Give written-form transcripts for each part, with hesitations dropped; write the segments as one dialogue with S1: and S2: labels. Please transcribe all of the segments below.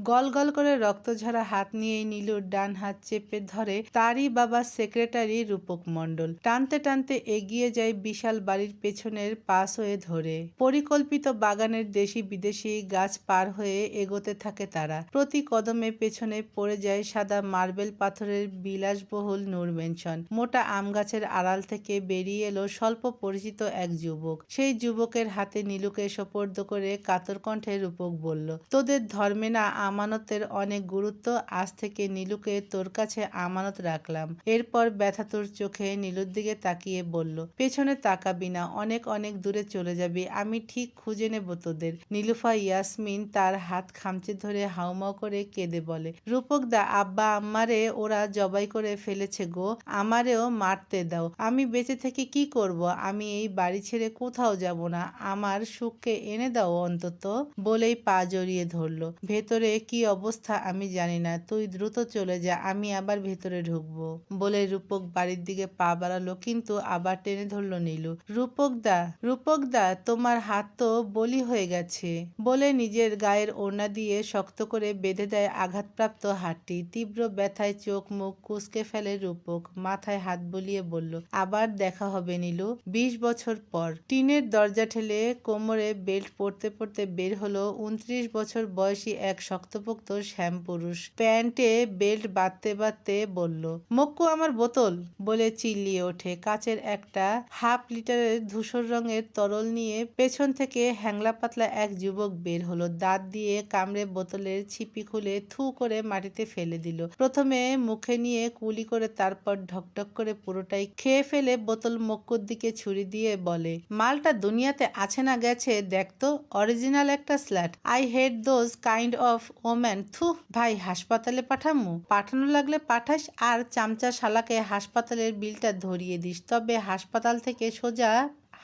S1: গল গল করে রক্ত ঝরা হাত নিয়েই নীলুর ডান হাত চেপে ধরে তারই বাবা সেক্রেটারি রূপক মণ্ডল। টানতে টানতে এগিয়ে যায় বিশাল বাড়ির পেছনের পাশ হয়ে ধরে। পরিকল্পিত বাগানের দেশি বিদেশি গাছ পার হয়ে এগোতে থাকে তারা। প্রতি কদমে পেছনে পড়ে যায় সাদা মার্বেল পাথরের বিলাসবহুল নূর ম্যানশন। মোটা আম গাছের আড়াল থেকে বেরিয়ে এলো স্বল্প পরিচিত এক যুবক। সেই যুবকের হাতে নীলুকে সোপর্দ করে কাতর কণ্ঠে রূপক বলল, তোদের ধর্মে না আমানতের অনেক গুরুত্ব, আজ থেকে নীলুকে তোর কাছে আমানত রাখলাম। এরপর ব্যথাতুর চোখে নীলুর দিকে তাকিয়ে বলল, পেছনে তাকাবি না, অনেক অনেক দূরে চলে যাবি, আমি ঠিক খুঁজে নেব তোদের। নীলুফা ইয়াসমিন তার হাত খামচে ধরে হাউমাউ করে কেঁদে বলে, রূপক দা, আব্বা আম্মারে ওরা জবাই করে ফেলেছে গো, আমারেও মারতে দাও, আমি বেঁচে থেকে কি করব, আমি এই বাড়ি ছেড়ে কোথাও যাব না, আমার সুখকে এনে দাও অন্তত। বলেই পা জড়িয়ে ধরল। ভেতরে কি অবস্থা আমি জানি না, তুই দ্রুত চলে যা, আমি আবার ভেতরে ঢুকবো। বলে রূপক বাড়ির দিকে পা বাড়ালো, কিন্তু আবার টেনে ধরল নীলু। রূপক দা, তোমার হাত তো বলি হয়ে গেছে। বলে নিজের গায়ের ওড়না দিয়ে শক্ত করে বেঁধে দেয় আঘাতপ্রাপ্ত হাতটি। তীব্র ব্যথায় চোখ মুখ কুঁচকে ফেলে রূপক, মাথায় হাত বুলিয়ে বলল, আবার দেখা হবে নীলু, 20 বছর পর। টিনের দরজা ঠেলে কোমরে বেল্ট পরতে পরতে বের হলো 29 বছর বয়সী এক শক্তপোক্ত শ্যামপুরুষ। প্যান্টে বেল্ট বাঁধতে বাঁধতে বলল, মক্কু আমার বোতল। বলে চিল্লিয়ে ওঠে। কাচের একটা হাফ লিটারের ধূসর রঙের তরল নিয়ে পেছন থেকে হ্যাংলা পাতলা এক যুবক বের হলো। দাঁত দিয়ে কামড়ে বোতলের ছিপি খুলে থু করে মাটিতে ফেলে দিল। প্রথমে মুখে নিয়ে কুলি করে, তারপর ঢকঢক করে পুরোটাই খেয়ে ফেলে বোতল মক্কুর দিকে ছুরি দিয়ে বলে, মালটা দুনিয়াতে আছে না গেছে দেখতো, অরিজিনাল একটা slut, I hate those kind of woman. থু, ভাই হাসপাতালে পাঠামু? পাঠানো লাগলে পাঠাস, আর চামচা শালাকে হাসপাতালের বিলটা ধরিয়ে দিস, তবে হাসপাতাল থেকে সোজা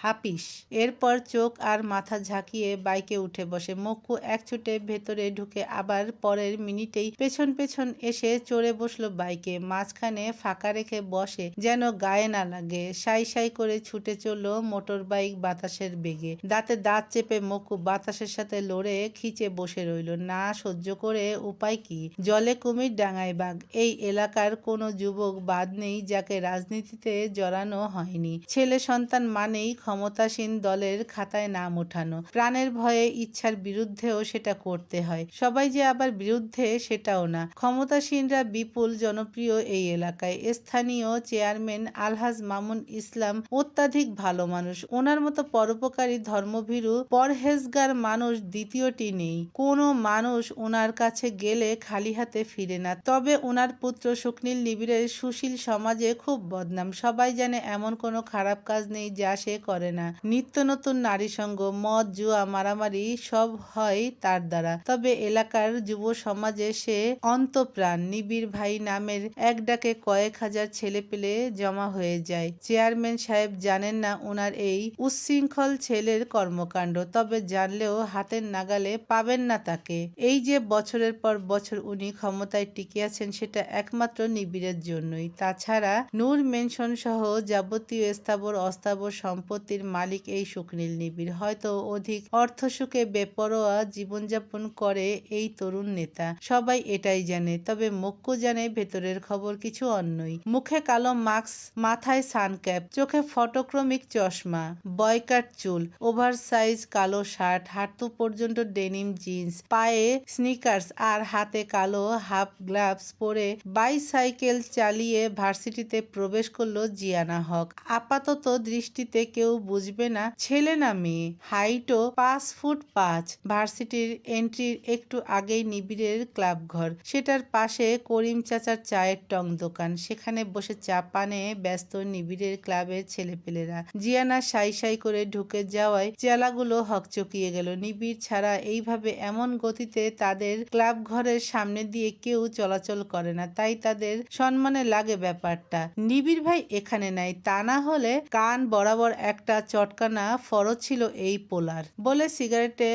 S1: হাপিস। এরপর চোখ আর মাথা ঝাঁকিয়ে বাইকে উঠে বসে। মক্কু এক ছুটে ভেতরে ঢুকে আবার পরের মিনিটেই পেছন পেছন এসে চড়ে বসলো বাইকে। মাঝখানে ফাঁকা রেখে বসে যেন গায়ে না লাগে। সাই সাই করে ছুটে চলল মোটর বাইক বাতাসের বেগে। দাঁতে দাঁত চেপে মক্কু বাতাসের সাথে লড়ে খিচে বসে রইল। না সহ্য করে উপায় কি? জলে কুমির ডাঙায় বাঘ, এই এলাকার কোনো যুবক বাদ নেই যাকে রাজনীতিতে জড়ানো হয়নি। ছেলে সন্তান মানেই ক্ষমতাসীন দলের খাতায় নাম ওঠানো। প্রাণের ভয়ে ইচ্ছার বিরুদ্ধেও সেটা করতে হয়। সবাই যে আবার বিরুদ্ধে সেটাও না। ক্ষমতাসীনরা বিপুল জনপ্রিয় এই এলাকায়। স্থানীয় চেয়ারম্যান আলহাজ মামুন ইসলাম অত্যাধিক ভালো মানুষ। ওনার মতো পরোপকারী ধর্মভীরু পরহেজগার মানুষ দ্বিতীয়টি নেই। কোনো মানুষ ওনার কাছে গেলে খালি হাতে ফিরে না। তবে ওনার পুত্র শুকনীল নিবিড়ের সুশীল সমাজে খুব বদনাম। সবাই জানে এমন কোনো খারাপ কাজ নেই যা সে করে না। নিত্য নতুন নারী সঙ্গ, মদ, জুয়া, মারামারি সব হয় তার দ্বারা। তবে এলাকার যুব সমাজে সে অন্তপ্রাণ। নিবিড় ভাই নামের এক ডাকে কয়েক হাজার ছেলে পেলে জমা হয়ে যায়। চেয়ারম্যান সাহেব জানেন না ওনার এই উচ্ছৃঙ্খল ছেলের কর্মকাণ্ড, তবে জানলেও হাতের নাগালে পাবেন না তাকে। এই যে বছরের পর বছর উনি ক্ষমতায় টিকে আছেন সেটা একমাত্র নিবিড়ের জন্যই। তাছাড়া নূর ম্যানশন সহ যাবতীয় স্থাবর অস্থাবর সম্পত্তির মালিক এই শুকনীল নিবিড়। হয়তো অধিক অর্থসুখে বেপরোয়া জীবনযাপন করে এই তরুণ নেতা। সবাই এটাই জানে। তবে মক্কু জানে ভেতরের খবর কিছু অন্যই। মুখে কালো মাস্ক, মাথায় সানক্যাপ, চোখে ফটোক্রমিক চশমা, বয়কাট চুল, ওভারসাইজ কালো শার্ট, হাঁটু পর্যন্ত ডেনিম জিন্স, পায়ে স্নিকার্স আর হাতে কালো হাফ গ্লাভস পরে বাইসাইকেল চালিয়ে ভার্সিটিতে প্রবেশ করলো জিয়ানা হক। আপাতত দৃষ্টিতে কেউ বুঝবে না ছেলে না মেয়ে। হাইটও 5 ফুট 5। ভার্সিটির এন্ট্রির একটু আগেই নিবিড়ের ক্লাব ঘর। সেটার পাশে করিম চাচার চায়ের টং দোকান। সেখানে বসে চা পানে ব্যস্ত নিবিড়ের ক্লাবের ছেলেপেলেরা। জিয়ানা সাই সাই করে ঢুকে যাওয়ায় চেলাগুলো হকচকিয়ে গেল। নিবিড় ছাড়া এইভাবে এমন গতিতে তাদের ক্লাব ঘরের সামনে দিয়ে কেউ চলাচল করে না, তাই তাদের সম্মানে লাগে ব্যাপারটা। নিবিড় ভাই এখানে নাই, তা না হলে কান বরাবর একটা একটা চটকানা ফরজ ছিল এই পোলার। বলে সিগারেটে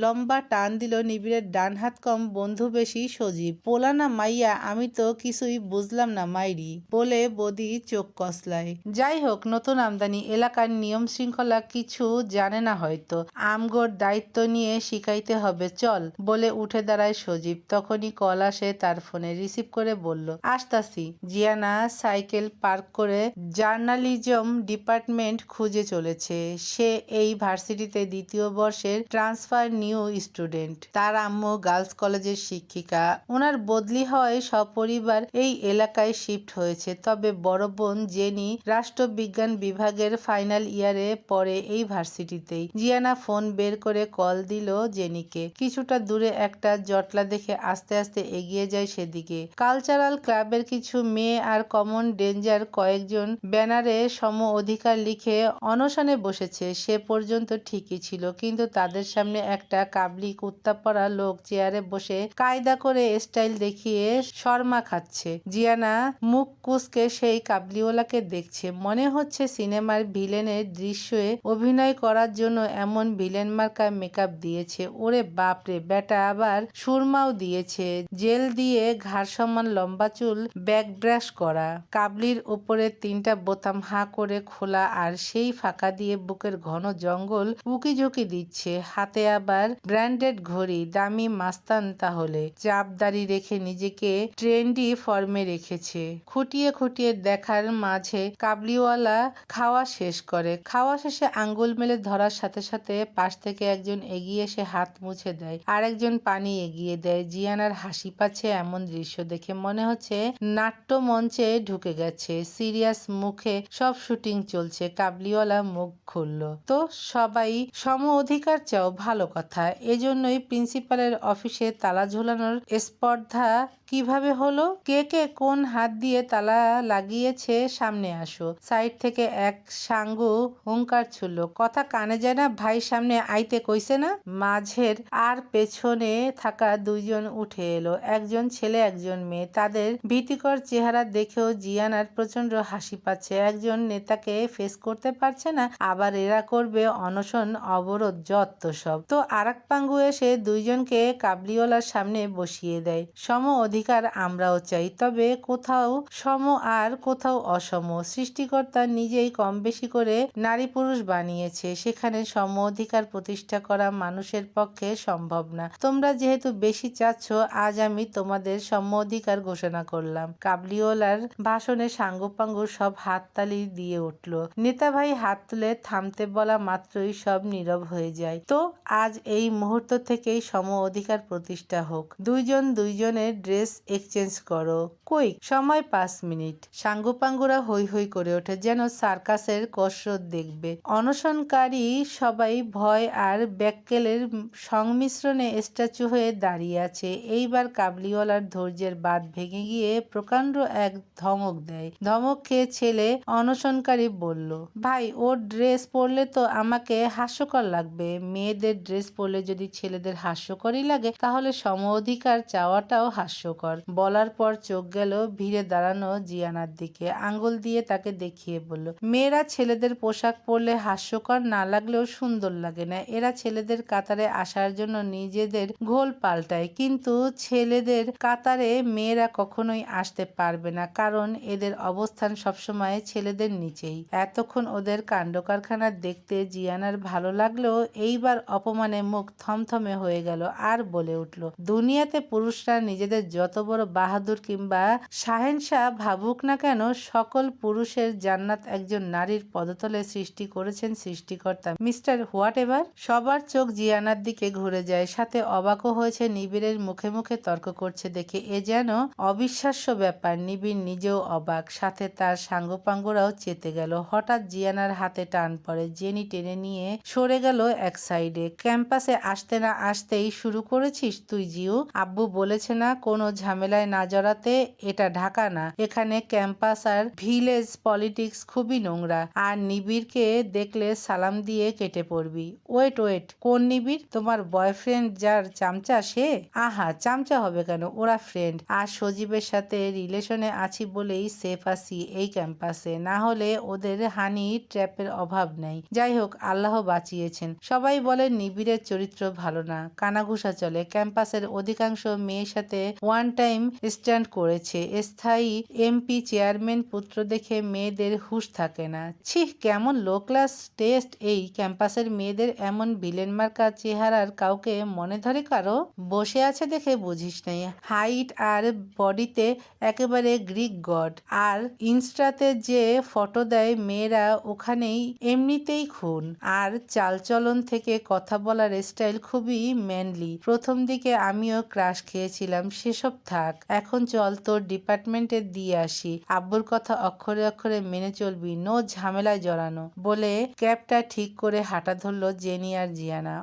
S1: লম্বা টান দিল নিবিড়ের ডান হাত কম বন্ধু বেশি সজীব। পোলা না মাইয়া আমি তো কিছুই বুঝলাম না মাইরি, বলে বদি চোখ কসলায়। যাই হোক, নতুন আমদানি, এলাকার নিয়ম শৃঙ্খলা কিছু জানে না হয়তো, আমগোর দায়িত্ব নিয়ে শিখাইতে হবে, চল, বলে উঠে দাঁড়ায় সজীব। তখনই কল আসে তার ফোনে। রিসিভ করে বলল, আসতাছি। জিয়ানা সাইকেল পার্ক করে জার্নালিজম ডিপার্টমেন্ট খুঁজে চলেছে। সে এই ভার্সিটিতে দ্বিতীয় বর্ষের ট্রান্সফার নিউ স্টুডেন্ট। তার আম্মু গার্লস কলেজের শিক্ষিকা। ওনার বদলি হয় সপরিবার এই এলাকায় শিফট হয়েছে। তবে বড় বোন জেনি রাষ্ট্রবিজ্ঞান বিভাগের ফাইনাল ইয়ারে পড়ে এই ভার্সিটিতেই। জিয়ানা ফোন বের করে কল দিল জেনিকে। কিছুটা দূরে একটা জটলা দেখে আস্তে আস্তে এগিয়ে যায় সেদিকে। কালচারাল ক্লাবের কিছু মেয়ে আর কমন ডেঞ্জার কয়েকজন ব্যানারে সম অধিকার লিখে অনশনে বসেছে। সে পর্যন্ত ঠিকই ছিল, কিন্তু তাদের সামনে একটা কাবলি কুত্তা পরা লোক চেয়ারে বসে কায়দা করে স্টাইল দেখিয়ে শর্মা খাচ্ছে। জিয়ানা মুখ কুঁচকে সেই কাবলিওয়ালাকে দেখছে। মনে হচ্ছে সিনেমার ভিলেনের দৃশ্যে অভিনয় করার জন্য এমন ভিলেন মার্কা মেকআপ দিয়েছে। ওরে বাপরে, বেটা আবার সুরমাও দিয়েছে, জেল দিয়ে ঘাড় সমান লম্বা চুল ব্যাক ব্রাশ করা। কাবলির উপরে 3টা বোতাম হাঁ করে খোলা, আর সেই ফাঁকা দিয়ে বুকের ঘন জঙ্গল উকিঝুঁকি দিচ্ছে। হাতে আবার ব্র্যান্ডেড ঘড়ি, দামি মাস্তান। তাহলে চাপ দাড়ি রেখে নিজেকে ট্রেন্ডি ফর্মে রেখেছে। খুঁটিয়ে খুঁটিয়ে দেখার মাঝে কাবলিওয়ালা খাওয়া শেষ করে। খাওয়া শেষে আঙ্গুল মেলে ধরার সাথে সাথে পাশ থেকে একজন এগিয়ে এসে হাত মুছে দেয়, আর একজন পানি এগিয়ে দেয়। জিয়ানার হাসি পাচ্ছে এমন দৃশ্য দেখে। মনে হচ্ছে নাট্যমঞ্চে ঢুকে গেছে। সিরিয়াস মুখে সব শুটিং চলছে। কাবলিওয়ালা মুখ খুলল, তো সবাই সম অধিকার চাও, ভালো কথা। এজন্যই প্রিন্সিপালের অফিসে তালা ঝোলানোর স্পর্ধা কিভাবে হলো? কে কে কোন হাত দিয়ে তালা লাগিয়েছে সামনে আসো। সাইড থেকে এক সাঙ্গু হুঙ্কার ছুড়ল, কথা কানে যায় না ভাই, সামনে আইতে কইছে না। মাঝের আর পেছনে থাকা দুইজন উঠে এলো, একজন ছেলে একজন মেয়ে। তাদের ভীতিকর চেহারা দেখেও জিয়ানার প্রচন্ড হাসি পাচ্ছে। একজন নেতাকে ফেস করতে পারছে না, আবার এরা করবে অনশন অবরোধ, যত সব। তো আরাক পাঙ্গু এসে দুইজনকে কাবলিওয়ালার সামনে বসিয়ে দেয়। সম অধিকার আমরাও চাই, তবে কোথাও সম আর কোথাও অসম। সৃষ্টিকর্তা নিজেই কম বেশি করে নারী পুরুষ বানিয়েছে, সেখানে সম অধিকার প্রতিষ্ঠা করা মানুষের পক্ষে সম্ভব না। তোমরা যেহেতু বেশি চাচ্ছ, আজ আমি তোমাদের সম অধিকার ঘোষণা করলাম। কাবলিওয়ালার ভাষণে সাঙ্গুপাঙ্গু সব হাততালি দিয়ে উঠল। নেতা ভাই হাত তুলে থামতে বলা মাত্রই সব নীরব হয়ে যায়। তো আজ এই মুহূর্ত থেকেই সম অধিকার প্রতিষ্ঠা হোক। দুইজন দুইজনের ড্রেস এক্সচেঞ্জ করো। কই, সময় 5 মিনিট। সাঙ্গুপাঙ্গুরা হৈ হৈ করে ওঠে, যেন সার্কাসের কসরত দেখবে। অনশনকারী সবাই ভয় আর ব্যাককেলের সংমিশ্রণে স্ট্যাচু হয়ে দাঁড়িয়ে আছে। এইবার কাবলিওয়ালার ধৈর্যের বাঁধ ভেঙে গিয়ে প্রকাণ্ড এক ধমক দেয়। ধমক খেয়ে ছেলে অনশনকারী বলল, ভাই ওর ড্রেস পরলে তো আমাকে হাস্যকর লাগবে। মেয়েদের ড্রেস পরলে যদি ছেলেদের হাস্যকরই লাগে, তাহলে সম অধিকার চাওয়াটাও হাস্যকর। বলার পর চোখ গেল ভিড়ে দাঁড়ানো জিয়ানার দিকে, আঙ্গুল দিয়ে তাকে দেখিয়ে বলল, মেয়েরা ছেলেদের পোশাক পরলে হাস্যকর না লাগলেও সুন্দর লাগে না। এরা ছেলেদের কাতারে আসার জন্য নিজেদের ঘোল পাল্টায়, কিন্তু ছেলেদের কাতারে মেয়েরা কখনোই আসতে পারবে না, কারণ এদের অবস্থান সবসময় ছেলেদের নিচেই। এতক্ষণ ওদের কাণ্ডকারখানা দেখতে জিয়ানার ভালো লাগলেও এইবার অপমানে মুখ থমথমে হয়ে গেল, আর বলে উঠল, দুনিয়াতে পুরুষরা নিজেদের যত বড় বাহাদুর কিংবা শাহেনশাহ ভাবুক না কেন, সকল পুরুষের জান্নাত একজন নারীর পদতলে সৃষ্টি করেছেন সৃষ্টিকর্তা, মিস্টার হোয়াট এভার। সবার চোখ জিয়ানার দিকে ঘুরে যায়, সাথে অবাকও হয়েছে নিবিড়ের মুখে মুখে তর্ক করছে দেখে। এ যেন অবিশ্বাস্য ব্যাপার। নিবিড় নিজেও অবাক, সাথে তার সাঙ্গপাঙ্গরাও চেতে গেল। হঠাৎ জিয়ানার হাতে টান পড়ে, জেনি টেনে নিয়ে সরে গেল এক সাইডে। ক্যাম্পাসে আসতে না আসতেই শুরু করেছিস তুই জিউ? আব্বু বলেছে না কোনো ঝামেলায় না জড়াতে। এটা ঢাকা না, এখানে ক্যাম্পাস আর ভিলেজ পলিটিক্স খুবই নোংরা। আর নিবিড়কে দেখলে সালাম দিয়ে কেটে পড়বি। ওয়েট ওয়েট, কোন নিবিড়? তোমার বয়ফ্রেন্ড যার চামচা সে? আহা, চামচা হবে কেন, ওরা ফ্রেন্ড। আর সজীবের সাথে রিলেশনে আছি বলেই সেফ আছি এই ক্যাম্পাসে, না হলে ওদের হানি ট্র্যাপ গ্যাপের অভাব নেই। যাই হোক, আল্লাহ বাঁচিয়েছেন। সবাই বলে নিবিড়ের চরিত্র ভালো না, কানাঘুষা চলে, ক্যাম্পাসের অধিকাংশ মেয়ের সাথে ওয়ান টাইম স্ট্যান্ড করেছে, স্থায়ী এমপি চেয়ারম্যান পুত্র দেখে মেয়েদের হুঁশ থাকে না। ছিহ, কেমন লো ক্লাস টেস্ট। এই ক্যাম্পাসের মেয়েদের এমন ভিলেন মার্কা চেহারার কাউকে মনে ধরে কারো? বসে আছে দেখে বুঝিস নাই, হাইট আর বডিতে একেবারে গ্রিক গড। আর ইনস্টাতে যে ফটো দেয় মেয়েরা, ওখানেই এমনিতেই খুন। আর চালচলন থেকে কথা বলার স্টাইল খুবই ম্যানলি। প্রথম দিকে আমিও ক্রাশ খেয়েছিলাম, সেসব থাক, এখন চল তোর ডিপার্টমেন্টে দিয়ে আসি। আব্বুর কথা অক্ষরে অক্ষরে মেনে চলবি, নো ঝামেলায় জড়ানো। বলে ক্যাবটা ঠিক করে হাঁটা ধরল জেনি আর জিয়ানা।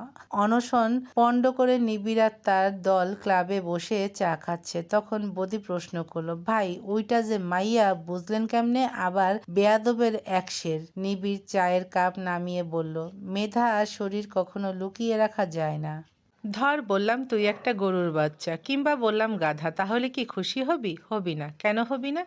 S1: অনশন পণ্ড করে নিবিড় আর তার দল ক্লাবে বসে চা খাচ্ছে। তখন বদি প্রশ্ন করলো, ভাই ওইটা যে মাইয়া, বুঝলেন কেমনে? আবার বেয়াদবের একশের। নিবিড় চায়ের কাপ নামিয়ে বলল, মেধা আর শরীর কখনো লুকিয়ে রাখা যায় না। ধর বললাম তুই একটা গরুর বাচ্চা, কিংবা বললাম গাধা, তাহলে কি খুশি হবি? হবি না। কেন হবি না?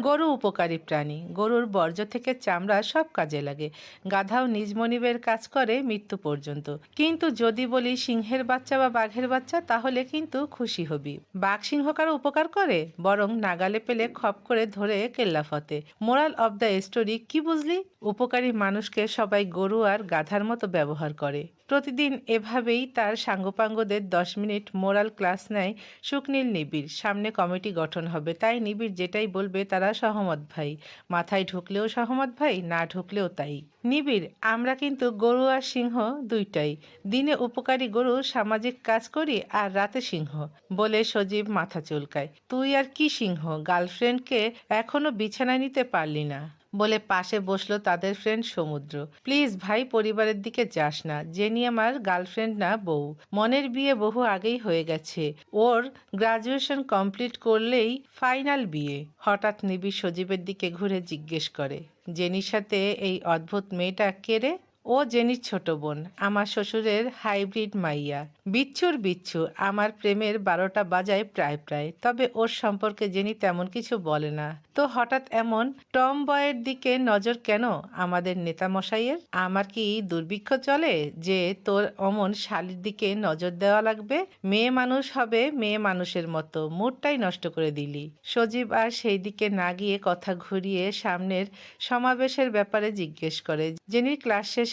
S1: গরু উপকারী প্রাণী, গরুর বর্জ্য থেকে চামড়া সব কাজে লাগে। গাধাও নিজ মনিবের কাজ করে মৃত্যু পর্যন্ত। কিন্তু যদি বলি সিংহের বাচ্চা বা বাঘের বাচ্চা, তাহলে কিন্তু খুশি হবি। বাঘ সিংহ কারো উপকার করে? বরং নাগালে পেলে খপ করে ধরে কেল্লাফতে। মোরাল অব দ্য স্টোরি কি বুঝলি? উপকারী মানুষকে সবাই গরু আর গাধার মতো ব্যবহার করে। প্রতিদিন এভাবেই তার সাঙ্গপাঙ্গদের 10 মিনিট মোরাল ক্লাস নেয় শুকনীল নিবিড়। সামনে কমিটি গঠন হবে, তাই নিবিড় যেটাই বলবে তারা সহমত ভাই। মাথায় ঢুকলেও সহমত ভাই, না ঢুকলেও তাই। নিবিড়, আমরা কিন্তু গরু আর সিংহ দুইটাই। দিনে উপকারী গরু সামাজিক কাজ করি, আর রাতে সিংহ। বলে সজীব মাথা চুলকায়। তুই আর কি সিংহ? গার্লফ্রেন্ডকে এখনো বিছানায় নিতে পারলি না। বলে পাশে বসলো তাদের ফ্রেন্ড সমুদ্র। প্লিজ ভাই, পরিবারের দিকে যাস না। জেনি আমার গার্লফ্রেন্ড না, বউ। মনের বিয়ে বহু আগেই হয়ে গেছে। ওর গ্রাজুয়েশন কমপ্লিট করলেই ফাইনাল বিয়ে। হঠাৎ নিবিড় সজীবের দিকে ঘুরে জিজ্ঞেস করে, জেনির সাথে এই অদ্ভুত মেয়েটা কে রে? ও জেনির ছোট বোন, আমার শ্বশুরের হাইব্রিড মাইয়া। বিচ্ছুর বিচ্ছু, আমার প্রেমের 12টা বাজায় প্রায় প্রায়। তবে ওর সম্পর্কে জেনি তেমন কিছু বলে না। তো হঠাৎ এমন টম বয়ের দিকে নজর কেন আমাদের নেতামশাইয়ের? আমার কি দুর্ভিক্ষ চলে যে তোর অমন শালির দিকে নজর দেওয়া লাগবে? মেয়ে মানুষ হবে মেয়ে মানুষের মতো, মুডটাই নষ্ট করে দিলি। সজীব আর সেই দিকে না গিয়ে কথা ঘুরিয়ে সামনের সমাবেশের ব্যাপারে জিজ্ঞেস করে। জেনির ক্লাস শেষে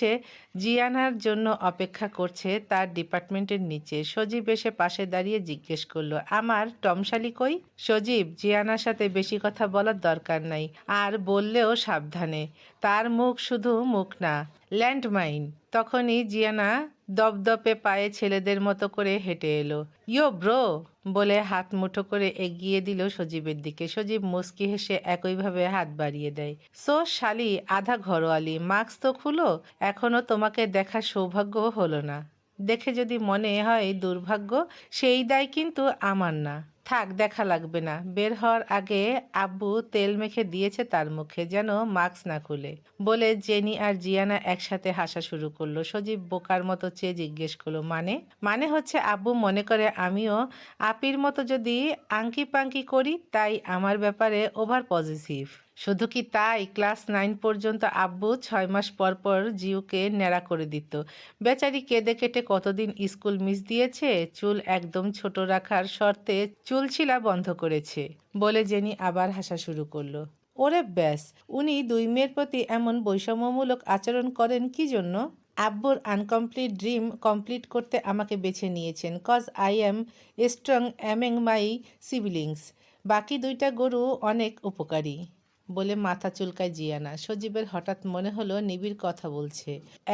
S1: জিয়ানার জন্য অপেক্ষা করছে তার ডিপার্টমেন্টের নিচে। সজীব এসে পাশে দাঁড়িয়ে জিজ্ঞেস করলো, আমার টমশালি কই? সজীব, জিয়ানার সাথে বেশি কথা বলার দরকার নাই, আর বললেও সাবধানে। তার মুখ শুধু মুখ না, ল্যান্ডমাইন। তখনই জিয়ানা দপদপে পায়ে ছেলেদের মতো করে হেঁটে এলো। ইয়ো ব্রো, বলে হাত মুঠো করে এগিয়ে দিল সজীবের দিকে। সজীব মুচকি হেসে একইভাবে হাত বাড়িয়ে দেয়। সো শালি, আধা ঘরোয়ালি, মাস্ক তো খুলো। এখনো তোমাকে দেখার সৌভাগ্য হলো না। দেখে যদি মনে হয় দুর্ভাগ্য, সেই দায় কিন্তু আমার না। থাক, দেখা লাগবে না। বের হওয়ার আগে আব্বু তেল মেখে দিয়েছে তার মুখে, যেন মাস্ক না খুলে। বলে জেনি আর জিয়ানা একসাথে হাসা শুরু করলো। সজীব বোকার মতো চেয়ে জিজ্ঞেস করলো, মানে? মানে হচ্ছে আব্বু মনে করে আমিও আপির মতো যদি আঙ্কি পাঙ্কি করি, তাই আমার ব্যাপারে ওভার পজিটিভ। শুধু কি তাই, ক্লাস 9 পর্যন্ত আব্বু 6 মাস পর পর জিউকে ন্যাড়া করে দিত। বেচারি কেঁদে কেটে কতদিন স্কুল মিস দিয়েছে। চুল একদম ছোট রাখার শর্তে চুল ছিলা বন্ধ করেছে। বলে জেনি আবার হাসা শুরু করলো। ওরে ব্যাস, উনি 2 মেয়ের প্রতি এমন বৈষম্যমূলক আচরণ করেন কি জন্য? আব্বুর আনকমপ্লিট ড্রিম কমপ্লিট করতে আমাকে বেছে নিয়েছেন, cause I am strong among my siblings. বাকি 2টা গরু অনেক উপকারী। বলে মাথা চুলকায় জিয়ানা। সজীবের হঠাৎ মনে হলো নিবিড় কথা বলছে।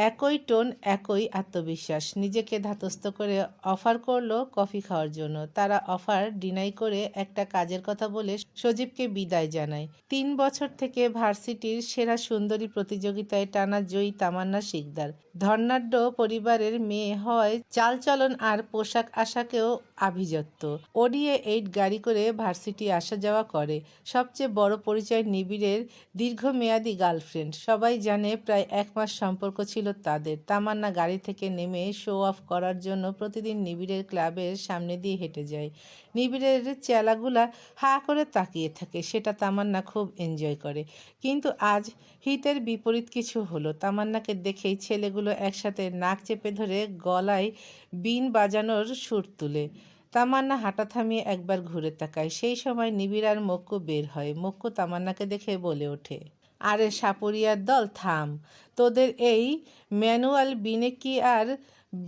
S1: একই টোন, একই আত্মবিশ্বাস। নিজেকে ধাতস্থ করে অফার করলো কফি খাওয়ার জন্য। তারা অফার ডিনাই করে একটা কাজের কথা বলে সজীবকে বিদায় জানায়। 3 বছর থেকে ভার্সিটির সেরা সুন্দরী প্রতিযোগিতায় টানা জয়ী তামান্না শিকদার। ধর্নাঢ্য পরিবারের মেয়ে হয়, চালচলন আর পোশাক আশাকেও আভিজাত্য। ওডিএ 8 গাড়ি করে ভার্সিটি আসা যাওয়া করে। সবচেয়ে বড় পরিচয় নিবিড় নিবিড়ের দীর্ঘমেয়াদী গার্লফ্রেন্ড। সবাই জানে প্রায় 1 মাস সম্পর্ক ছিল তাদের। তামান্না গাড়ি থেকে নেমে শো অফ করার জন্য প্রতিদিন নিবিড়ের ক্লাবের সামনে দিয়ে হেঁটে যায়। নিবিড়ের চেলাগুলা হা করে তাকিয়ে থাকে, সেটা তামান্না খুব এনজয় করে। কিন্তু আজ হিতের বিপরীত কিছু হলো। তামান্নাকে দেখেই ছেলেগুলো একসাথে নাক চেপে ধরে গলায় বিন বাজানোর সুর তুলে। তামান্না হাঁটা থামিয়ে একবার ঘুরে তাকায়। সেই সময় নিবিড় আর মক্কু বের হয়। মক্কু তামান্নাকে দেখে বলে ওঠে, আরে সাপুরিয়ার দল, থাম। তোদের এই ম্যানুয়াল বিনে কি আর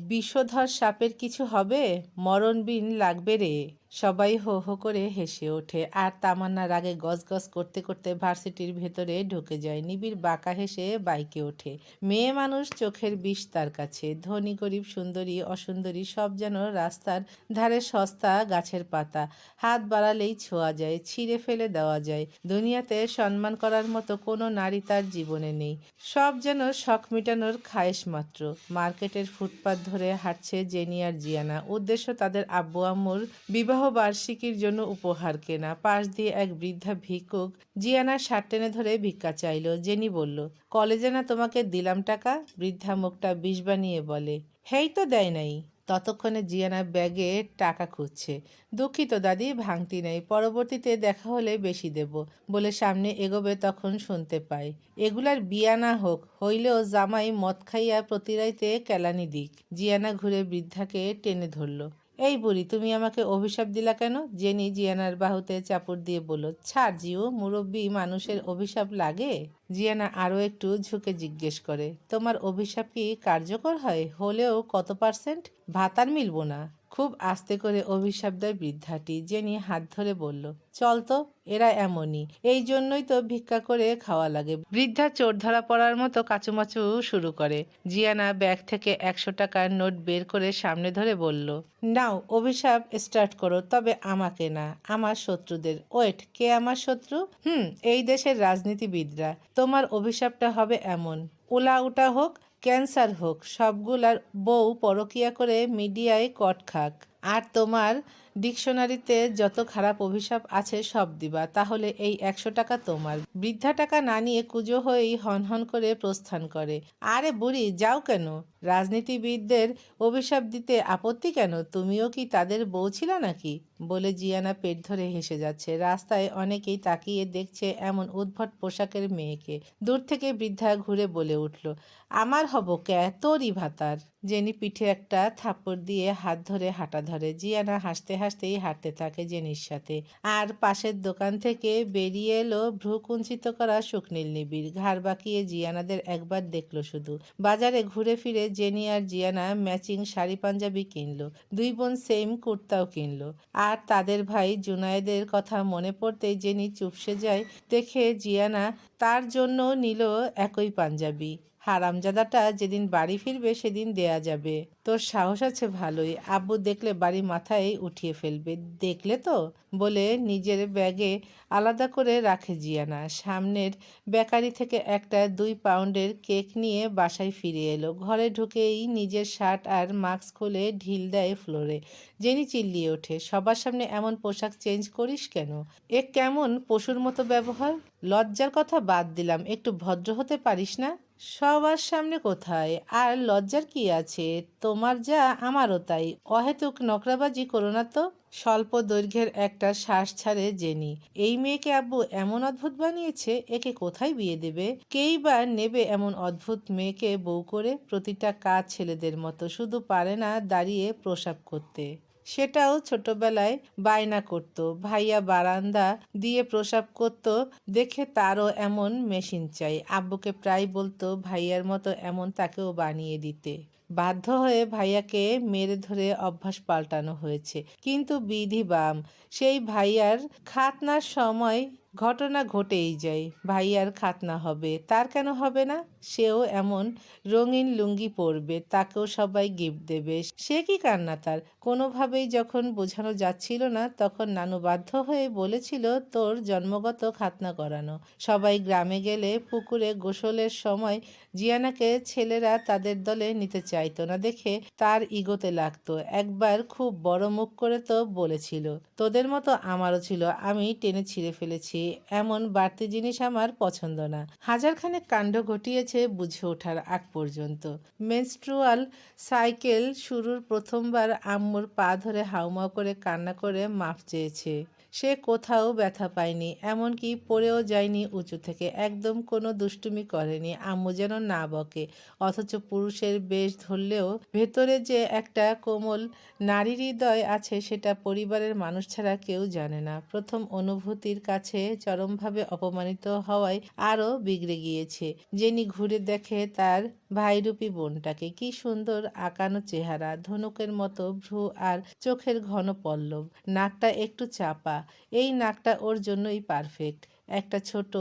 S1: বিষধর সাপের কিছু হবে? মরণ বিন লাগবে রে। সবাই হো হো করে হেসে ওঠে আর তামান্না রাগে গজগজ করতে করতে ভার্সিটির ভেতরে ঢুকে যায়। নিবিড় বাঁকা হেসে বাইকে ওঠে। মেয়ে মানুষ চোখের বিষ তার কাছে। ধনী গরিব, সুন্দরী অসুন্দরী সব যেন রাস্তার ধারে সস্তা গাছের পাতা। হাত বাড়ালেই ছোঁয়া যায়, ছিঁড়ে ফেলে দেওয়া যায়। দুনিয়াতে সম্মান করার মতো কোনো নারী তার জীবনে নেই। সব যেন শখ মেটানোর খায়েশ মাত্র। মার্কেটের ফুটপাত ধরে হাঁটছে জেনি আর জিয়ানা। উদ্দেশ্য তাদের আব্বু আম্মুর বিবাহ বার্ষিকীর জন্য উপহার কেনা। পাশ দিয়ে এক বৃদ্ধা ভিক্ষুক জিয়ানার শার্ট টেনে ধরে ভিক্ষা চাইল। জেনি বলল, কলেজে না তোমাকে দিলাম টাকা? বৃদ্ধা মুখটা বিষ বানিয়ে বলে, হেই তো দেয় নাই। ততক্ষণে জিয়ানা ব্যাগে টাকা খুঁজছে। দুঃখিত দাদি, ভাঙতি নেই, পরবর্তীতে দেখা হলে বেশি দেব বলে সামনে এগোবে তখন শুনতে পায়, এগুলার বিয়া না হোক, হইলেও জামাই মদ খাইয়া প্রতি রাইতে কেলানি দিক। জিয়ানা ঘুরে বৃদ্ধাকে টেনে ধরল, এই বুড়ি, তুমি আমাকে অভিশাপ দিলা কেন? জেনি জিয়ানার বাহুতে চাপড় দিয়ে বলল, ছাড় জিও, মুরব্বী মানুষের অভিশাপ লাগে? জিয়ানা আরও একটু ঝুঁকে জিজ্ঞেস করে, তোমার অভিশাপ কি কার্যকর হয়? হলেও কত %? ভাতার মিলব না। খুব আস্তে করে অভিশাপ দেয় বৃদ্ধাটি। জেনি হাত ধরে বলল, চল তো, এরা এমনই, এই জন্যই তো ভিক্ষা করে খাওয়া লাগে। বৃদ্ধা চোর ধরা পড়ার মতো কাচুমাচু শুরু করে। জিয়ানা ব্যাগ থেকে 100 টাকার নোট বের করে সামনে ধরে বলল, নাও অভিশাপ স্টার্ট করো, তবে আমাকে না, আমার শত্রুদের। ওয়েট, কে আমার শত্রু? এই দেশের রাজনীতিবিদরা। তোমার অভিশাপটা হবে এমন, উলাউটা হোক, ক্যান্সার হোক, সবগুলার বউ পরকিয়া করে মিডিয়ায় কট খাক। আর তোমার ডিকশনারিতে যত খারাপ অভিশাপ আছে সব দিবা, তাহলে এই 100 টাকা তোমার। বৃদ্ধা টাকা না নিয়ে কুজো হয়েই হনহন করে প্রস্থান করে। আরে বুড়ি, যাও কেন? রাজনীতিবিদদের অভিশাপ দিতে আপত্তি কেন? তুমিও কি তাদের বউ ছিল নাকি? বলে জিয়ানা পেট ধরে হেসে যাচ্ছে। রাস্তায় অনেকেই তাকিয়ে দেখছে এমন উদ্ভট পোশাকের মেয়েকে। দূর থেকে বৃদ্ধা ঘুরে বলে উঠল, আমার হব কে তোরই ভাতার। জেনি পিঠে একটা থাপ্পড় দিয়ে হাত ধরে হাঁটা ধরে। জিয়ানা হাসতে হাসতেই হাঁটতে থাকে জেনির সাথে। আর পাশের দোকান থেকে বেরিয়ে এলো ভ্রু কুঞ্চিত করা শুকনীল নিবিড়। ঘাড় বাঁকিয়ে জিয়ানাদের একবার দেখলো শুধু। বাজারে ঘুরে ফিরে জেনি আর জিয়ানা ম্যাচিং শাড়ি পাঞ্জাবি কিনলো। দুই বোন সেম কুর্তাও কিনলো। আর তাদের ভাই জুনায়েদের কথা মনে পড়তেই জেনি চুপসে যায় দেখে জিয়ানা তার জন্য নিল একই পাঞ্জাবি। হারামজাদাটা যেদিন বাড়ি ফিরবে সেদিন দেয়া যাবে। তোর সাহস আছে ভালোই, আব্বু দেখলে বাড়ি মাথায় উঠিয়ে ফেলবে। দেখলে তো, বলে নিজের ব্যাগে আলাদা করে রাখে জিয়ানা। সামনের বেকারি থেকে একটা 2 পাউন্ডের কেক নিয়ে বাসায় ফিরে এলো। ঘরে ঢুকেই নিজের শার্ট আর মাস্ক খুলে ঢিল দেয় ফ্লোরে। জেনি চিল্লিয়ে ওঠে, সবার সামনে এমন পোশাক চেঞ্জ করিস কেন? এ কেমন পশুর মতো ব্যবহার? লজ্জার কথা বাদ দিলাম, একটু ভদ্র হতে পারিস না? সবার সামনে কোথায়? আর লজ্জার কি আছে? তোমার যা আমারও তাই। অহেতুক নকরাবাজি করো না তো। স্বল্প দৈর্ঘ্যের একটা শ্বাস ছাড়ে জেনি। এই মেয়েকে আব্বু এমন অদ্ভুত বানিয়েছে, একে কোথায় বিয়ে দেবে? কেই বা নেবে এমন অদ্ভুত মেয়েকে বউ করে? প্রতিটা কাজ ছেলেদের মতো, শুধু পারে না দাঁড়িয়ে প্রসাব করতে। সেটাও ছোটবেলায় বায়না করত, ভাইয়া বারান্দা দিয়ে প্রসাব করত দেখে তারও এমন মেশিন চাই। আব্বুকে প্রায় বলতো ভাইয়ার মতো এমন তাকেও বানিয়ে দিতে। বাধ্য হয়ে ভাইয়াকে মেরে ধরে অভ্যাস পাল্টানো হয়েছে। কিন্তু বিধি বাম, সেই ভাইয়ার খাতনার সময় ঘটনা ঘটেই যায়। ভাইয়ার খাতনা হবে, তার কেন হবে না? সেও এমন রঙিন লুঙ্গি পরবে, তাকেও সবাই গিফট দেবে। সে কি কান্না তার? কোনোভাবেই যখন বোঝানো যাচ্ছিল না তখন নানু বাধ্য হয়ে বলেছিল তোর জন্মগত খাতনা করানো। সবাই গ্রামে গেলে পুকুরে গোসলের সময় জিয়ানাকে ছেলেরা তাদের দলে নিতে চাইতো না দেখে তার ইগোতে লাগতো। একবার খুব বড় মুখ করে তো বলেছিল, তোদের মতো আমারও ছিল, আমি টেনে ছিঁড়ে ফেলেছি। পেয়েছি, এমন বাড়তি জিনিস আমার পছন্দ না। হাজারখানেক কাণ্ড ঘটিয়েছে বুঝে ওঠার আগ পর্যন্ত। মেনস্ট্রুয়াল সাইকেল শুরুর প্রথমবার আম্মুর পা ধরে হাউমাউ করে কান্না করে মাপ চেয়েছে। সে কোথাও ব্যথা পায়নি, এমনকি পড়েও যায়নি উঁচু থেকে, একদম কোনো দুষ্টুমি করেনি। আম্মু যেন না বকে, অথচ পুরুষের বেশ ধরলেও ভেতরে যে একটা কোমল নারী হৃদয় আছে সেটা পরিবারের মানুষ ছাড়া কেউ জানে না। প্রথম অনুভূতির কাছে চরমভাবে অপমানিত হওয়ায় আরও বিগড়ে গিয়েছে। জেনি ঘুরে দেখে তার ভাইরূপী বোনটাকে। কি সুন্দর আঁকানো চেহারা, ধনুকের মতো ভ্রু আর চোখের ঘন পল্লব, নাকটা একটু চাপা। এই নাকটা ওর জন্যই পারফেক্ট। একটা ছোট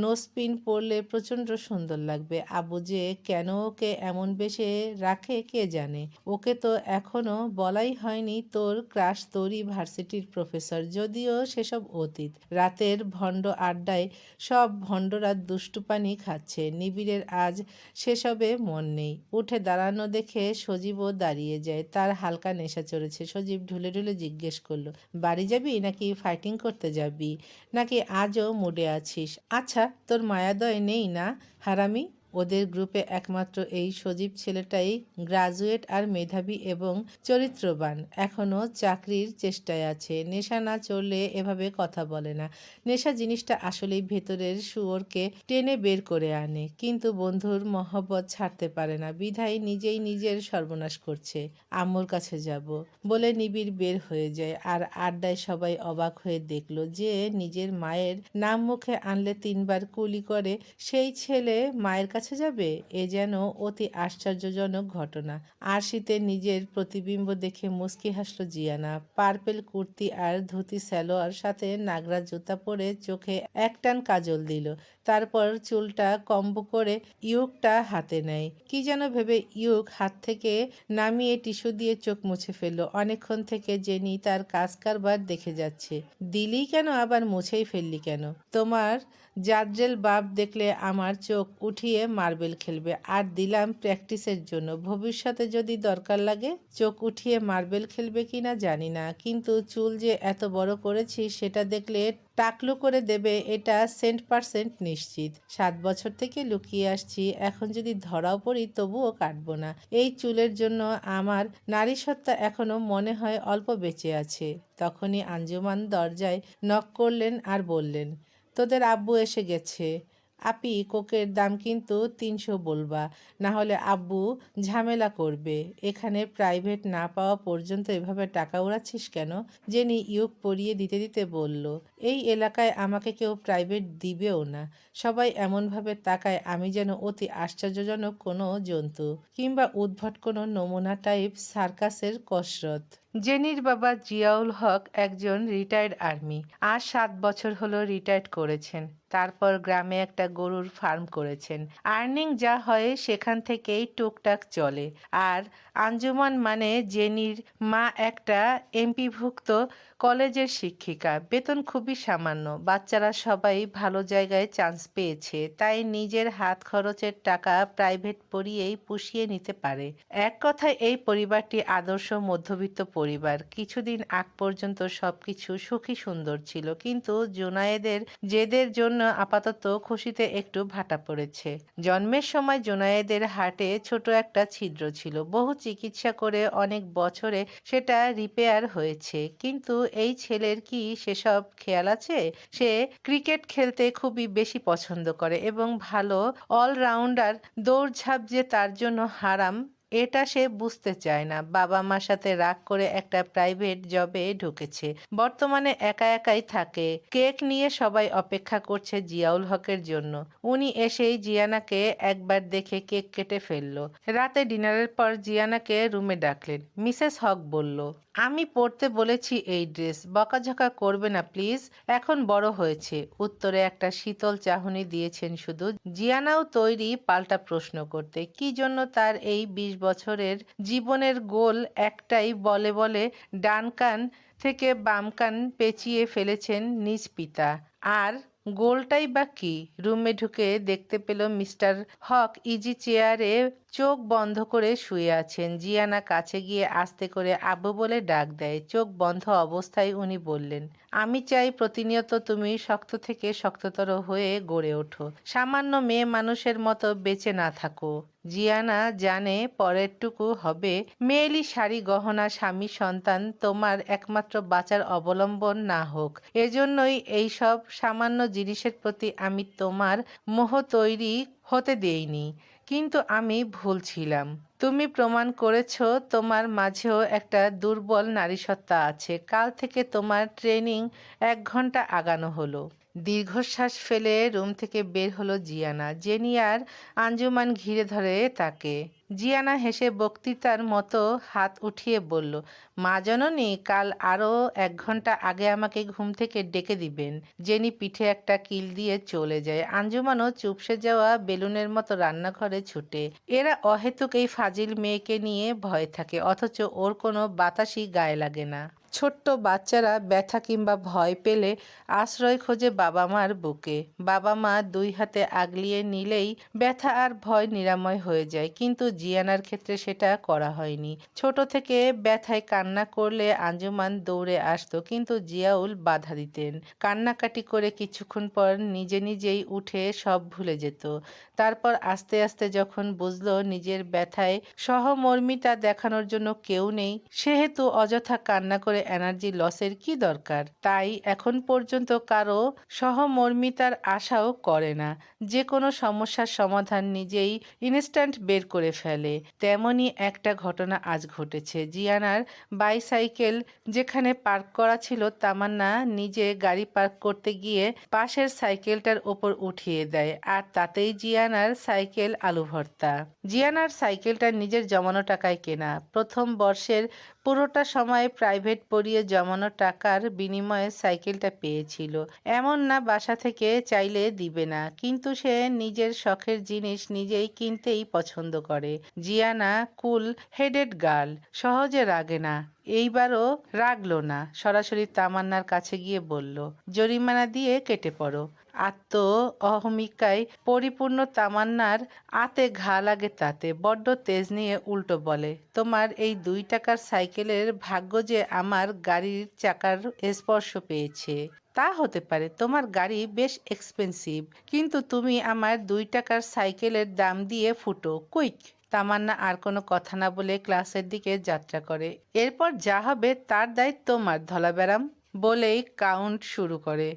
S1: নোজপিন পরলে প্রচণ্ড সুন্দর লাগবে। আব্বু যে কেন ওকে এমন বেশে রাখে কে জানে। ওকে তো এখনো বলাই হয়নি তোর ক্রাশ তোরই ভার্সিটির প্রফেসর, যদিও সেসব অতীত। রাতের ভণ্ড আড্ডায় সব ভণ্ডরা দুষ্টুপানি খাচ্ছে, নিবিড়ের আজ সেসবে মন নেই। উঠে দাঁড়ানো দেখে সজীবও দাঁড়িয়ে যায়। তার হালকা নেশা চড়েছে। সজীব ঢুলে ঢুলে জিজ্ঞেস করলো, বাড়ি যাবি নাকি ফাইটিং করতে যাবি, নাকি আজও মুডে আছিস? আচ্ছা, তোর মায়াদয় নেই না হারামি? ওদের গ্রুপে একমাত্র এই সজীব ছেলেটাই গ্রাজুয়েট আর মেধাবী এবং চরিত্রবান। এখনও চাকরির চেষ্টায় আছে। নেশা না চড়লে এভাবে কথা বলে না। নেশা জিনিসটা আসলেই ভেতরের শুয়োরকে টেনে বের করে আনে, কিন্তু বন্ধুর মহব্বত ছাড়তে পারে না, বিধায় নিজেই নিজের সর্বনাশ করছে। আম্মুর কাছে যাব বলে নিবিড় বের হয়ে যায়। আর আড্ডায় সবাই অবাক হয়ে দেখল যে নিজের মায়ের নাম মুখে আনলে 3 বার কুলি করে সেই ছেলে মায়ের কাছে যাবে। এ যেন অতি আশ্চর্যজনক ঘটনা। আরশিতে নিজের প্রতিবিম্ব দেখে মুচকি হাসল জিয়ানা। পার্পেল কুর্তি আর ধুতি সালোয়ার, সাথে নাগরা জুতা পরে চোখে একটান কাজল দিল। তারপর চুলটা কম্বো করে ইউকটা হাতে নেয়। কি যেন ভেবে ইউক হাত থেকে নামিয়ে টিস্যু দিয়ে চোখ মুছে ফেলল। অনেকক্ষণ থেকে জেনি তার কাজ কারবার দেখে যাচ্ছে। দিলি কেন, আবার মুছেই ফেললি কেন? তোমার জাদ্রেল বাপ দেখলে আমার চোখ উঠিয়ে মার্বেল খেলবে। আর দিলাম প্র্যাকটিসের জন্য, ভবিষ্যতে যদি দরকার লাগে। চোখ উঠিয়ে মার্বেল খেলবে কিনা জানি না, কিন্তু চুল যে এত বড় করেছি সেটা দেখলে টাকলু করে দেবে, এটা 100% নিশ্চিত। 7 বছর থেকে লুকিয়ে আসছি, এখন যদি ধরাও পড়ি তবুও কাটবো না। এই চুলের জন্য আমার নারীসত্তা এখনো মনে হয় অল্প বেঁচে আছে। তখনই আঞ্জুমান দরজায় নক করলেন আর বললেন, তোদের আব্বু এসে গেছে। আপি, কোকের দাম কিন্তু 300 বলবা, না হলে আব্বু ঝামেলা করবে। এখানে প্রাইভেট না পাওয়া পর্যন্ত এভাবে টাকা উড়াচ্ছিস কেন? জেনি ইউক পরিয়ে দিতে দিতে বলল, এই এলাকায় আমাকে কেউ প্রাইভেট দিবেও না। সবাই এমনভাবে তাকায় আমি যেন অতি আশ্চর্যজনক কোনো জন্তু, কিংবা উদ্ভট কোনো নমুনা টাইপ সার্কাসের কসরত। জেনির বাবা জিয়াউল হক একজন রিটায়ার্ড আর্মি, আর 7 বছর হলো রিটায়ার্ড করেছেন। তারপর গ্রামে একটা গরুর ফার্ম করেছেন। আর্নিং যা হয় সেখান থেকেই টুকটাক চলে। আর আঞ্জুমান মানে জেনির মা একটা এমপিভুক্ত কলেজের শিক্ষিকা, বেতন খুবই সামান্য। বাচ্চারা সবাই ভালো জায়গায় চান্স পেয়েছে, তাই নিজের হাত খরচের টাকা প্রাইভেট পড়িয়েই পুষিয়ে নিতে পারে। এক কথায় এই পরিবারটি আদর্শ মধ্যবিত্ত পরিবার। কিছুদিন আগ পর্যন্ত সবকিছু সুখী সুন্দর ছিল, কিন্তু জোনায়েদের জেদের জন্য আপাতত খুশিতে একটু ভাটা পড়েছে। জন্মের সময় জোনায়েদের হার্টে ছোট একটা ছিদ্র ছিল। বহু চিকিৎসা করে অনেক বছরে সেটা রিপেয়ার হয়েছে, কিন্তু এই ছেলের কি সেসব খেয়াল আছে? সে ক্রিকেট খেলতে খুবই বেশি পছন্দ করে এবং ভালো অলরাউন্ডার। দৌড়ঝাঁপ যে তার জন্য হারাম এটা সে বুঝতে চায় না। বাবা মার সাথে রাগ করে একটা প্রাইভেট জবে ঢুকেছে। বর্তমানে একা একাই থাকে। কেক নিয়ে সবাই অপেক্ষা করছে জিয়াউল হকের জন্য। উনি এসেই জিয়ানাকে একবার দেখে কেক কেটে ফেলল। রাতে ডিনারের পর জিয়ানাকে রুমে ডাকলেন। মিসেস হক বলল, আমি পড়তে বলেছি এই ড্রেস, বকাঝকা করবে না প্লিজ, এখন বড় হয়েছে। উত্তরে একটা শীতল চাহনি দিয়েছেন শুধু। জিয়ানাও তৈরি পাল্টা প্রশ্ন করতে। কি জন্য তার এই 20 বছরের জীবনের গোল একটাই, বলে বলে ডান কান থেকে বাম কান পেঁচিয়ে ফেলেছেন নিজ পিতা। আর গোলটাই বা কি? রুমে ঢুকে দেখতে পেল মিস্টার হক ইজি চেয়ারে চোখ বন্ধ করে শুয়ে আছেন। জিয়ানা কাছে গিয়ে আস্তে করে আব্বু বলে ডাক দেয়। চোখ বন্ধ অবস্থায় উনি বললেন, আমি চাই প্রতিনিয়ত তুমি শক্ত থেকে শক্ততর হয়ে গড়ে ওঠো, সামান্য মেয়ে মানুষের মতো বেঁচে না থাকো। জিয়ানা জানে পরেরটুকু হবে মেয়েলি শাড়ি গহনা স্বামী সন্তান তোমার একমাত্র বাঁচার অবলম্বন না হোক। এজন্যই এইসব সামান্য জিনিসের প্রতি আমি তোমার মোহ তৈরি হতে দেইনি। কিন্তু আমি ভুল ছিলাম। তুমি প্রমাণ করেছো তোমার মাঝেও একটা দুর্বল নারীসত্তা আছে। কাল থেকে তোমার ট্রেনিং 1 ঘন্টা আগানো হলো। দীর্ঘশ্বাস ফেলে রুম থেকে বের হলো জিয়ানা। জেনি আর আঞ্জুমান ঘিরে ধরে তাকে। জিয়ানা হেসে বক্তৃতার মতো হাত উঠিয়ে বলল, মা জননী, কাল আরও 1 ঘন্টা আগে আমাকে ঘুম থেকে ডেকে দিবেন। জেনি পিঠে একটা কিল দিয়ে চলে যায়। আঞ্জুমানও চুপসে যাওয়া বেলুনের মতো রান্নাঘরে ছুটে। এরা অহেতুক এই ফাজিল মেয়েকে নিয়ে ভয় থাকে, অথচ ওর কোনো বাতাসই গায়ে লাগে না। ছোট্ট বাচ্চারা ব্যথা কিংবা ভয় পেলে আশ্রয় খোঁজে বাবা মার বুকে। বাবা মা 2 হাতে আগলিয়ে নিলেই ব্যথা আর ভয় নিরাময় হয়ে যায়। কিন্তু জিয়ানার ক্ষেত্রে সেটা করা হয়নি। ছোট থেকে ব্যথায় কান্না করলে আঞ্জুমান দৌড়ে আসতো, কিন্তু জিয়াউল বাধা দিতেন। কান্নাকাটি করে কিছুক্ষণ পর নিজে নিজেই উঠে সব ভুলে যেত। তারপর আস্তে আস্তে যখন বুঝলো নিজের ব্যথায় সহমর্মিতা দেখানোর জন্য কেউ নেই, সেহেতু অযথা কান্না করে এনার্জি লসের কি দরকার, তাই এখন পর্যন্ত কারো সহমর্মিতার আশাও করে না। যে কোনো সমস্যার সমাধান নিজেই ইনস্ট্যান্ট বের করে ফেলে। তেমনই একটা ঘটনা আজ ঘটেছে। জিয়ানার বাইসাইকেল যেখানে পার্ক করা ছিল, তামান্না নিজে গাড়ি পার্ক করতে গিয়ে পাশের সাইকেলটার ওপর উঠিয়ে দেয়, আর তাতেই জিয়ানার সাইকেল আলু ভর্তা। জিয়ানার সাইকেলটা নিজের জমানো টাকায় কেনা। প্রথম বর্ষের পুরোটা সময় প্রাইভেট পড়িয়ে জমানো টাকার বিনিময়ে সাইকেলটা পেয়েছিল। এমন না বাসা থেকে চাইলে দিবে না, কিন্তু সে নিজের শখের জিনিস নিজেই কিনতেই পছন্দ করে। জিয়ানা কুল হেডেড গার্ল, সহজে রাগে না। এইবারও রাগলো না, সরাসরি তামান্নার কাছে গিয়ে বলল, জরিমানা দিয়ে কেটে পড়ো। আত্ম অহমিকায় পরিপূর্ণ তামান্নার আতে ঘা লাগে তাতে। বড্ড তেজ নিয়ে উল্টো বলে, তোমার এই 2 টাকার সাইকেলের ভাগ্য যে আমার গাড়ির চাকার স্পর্শ পেয়েছে। তা হতে পারে, তোমার গাড়ি বেশ এক্সপেন্সিভ, কিন্তু তুমি আমার 2 টাকার সাইকেলের দাম দিয়ে ফুটো। কুইক। তামান্না আর কোনো কথা না বলে ক্লাসের দিকে যাত্রা করে। এরপর যা হবে তার দায়িত্ব তোমার, ধলাব্যারাম বলেই কাউন্ট শুরু করে।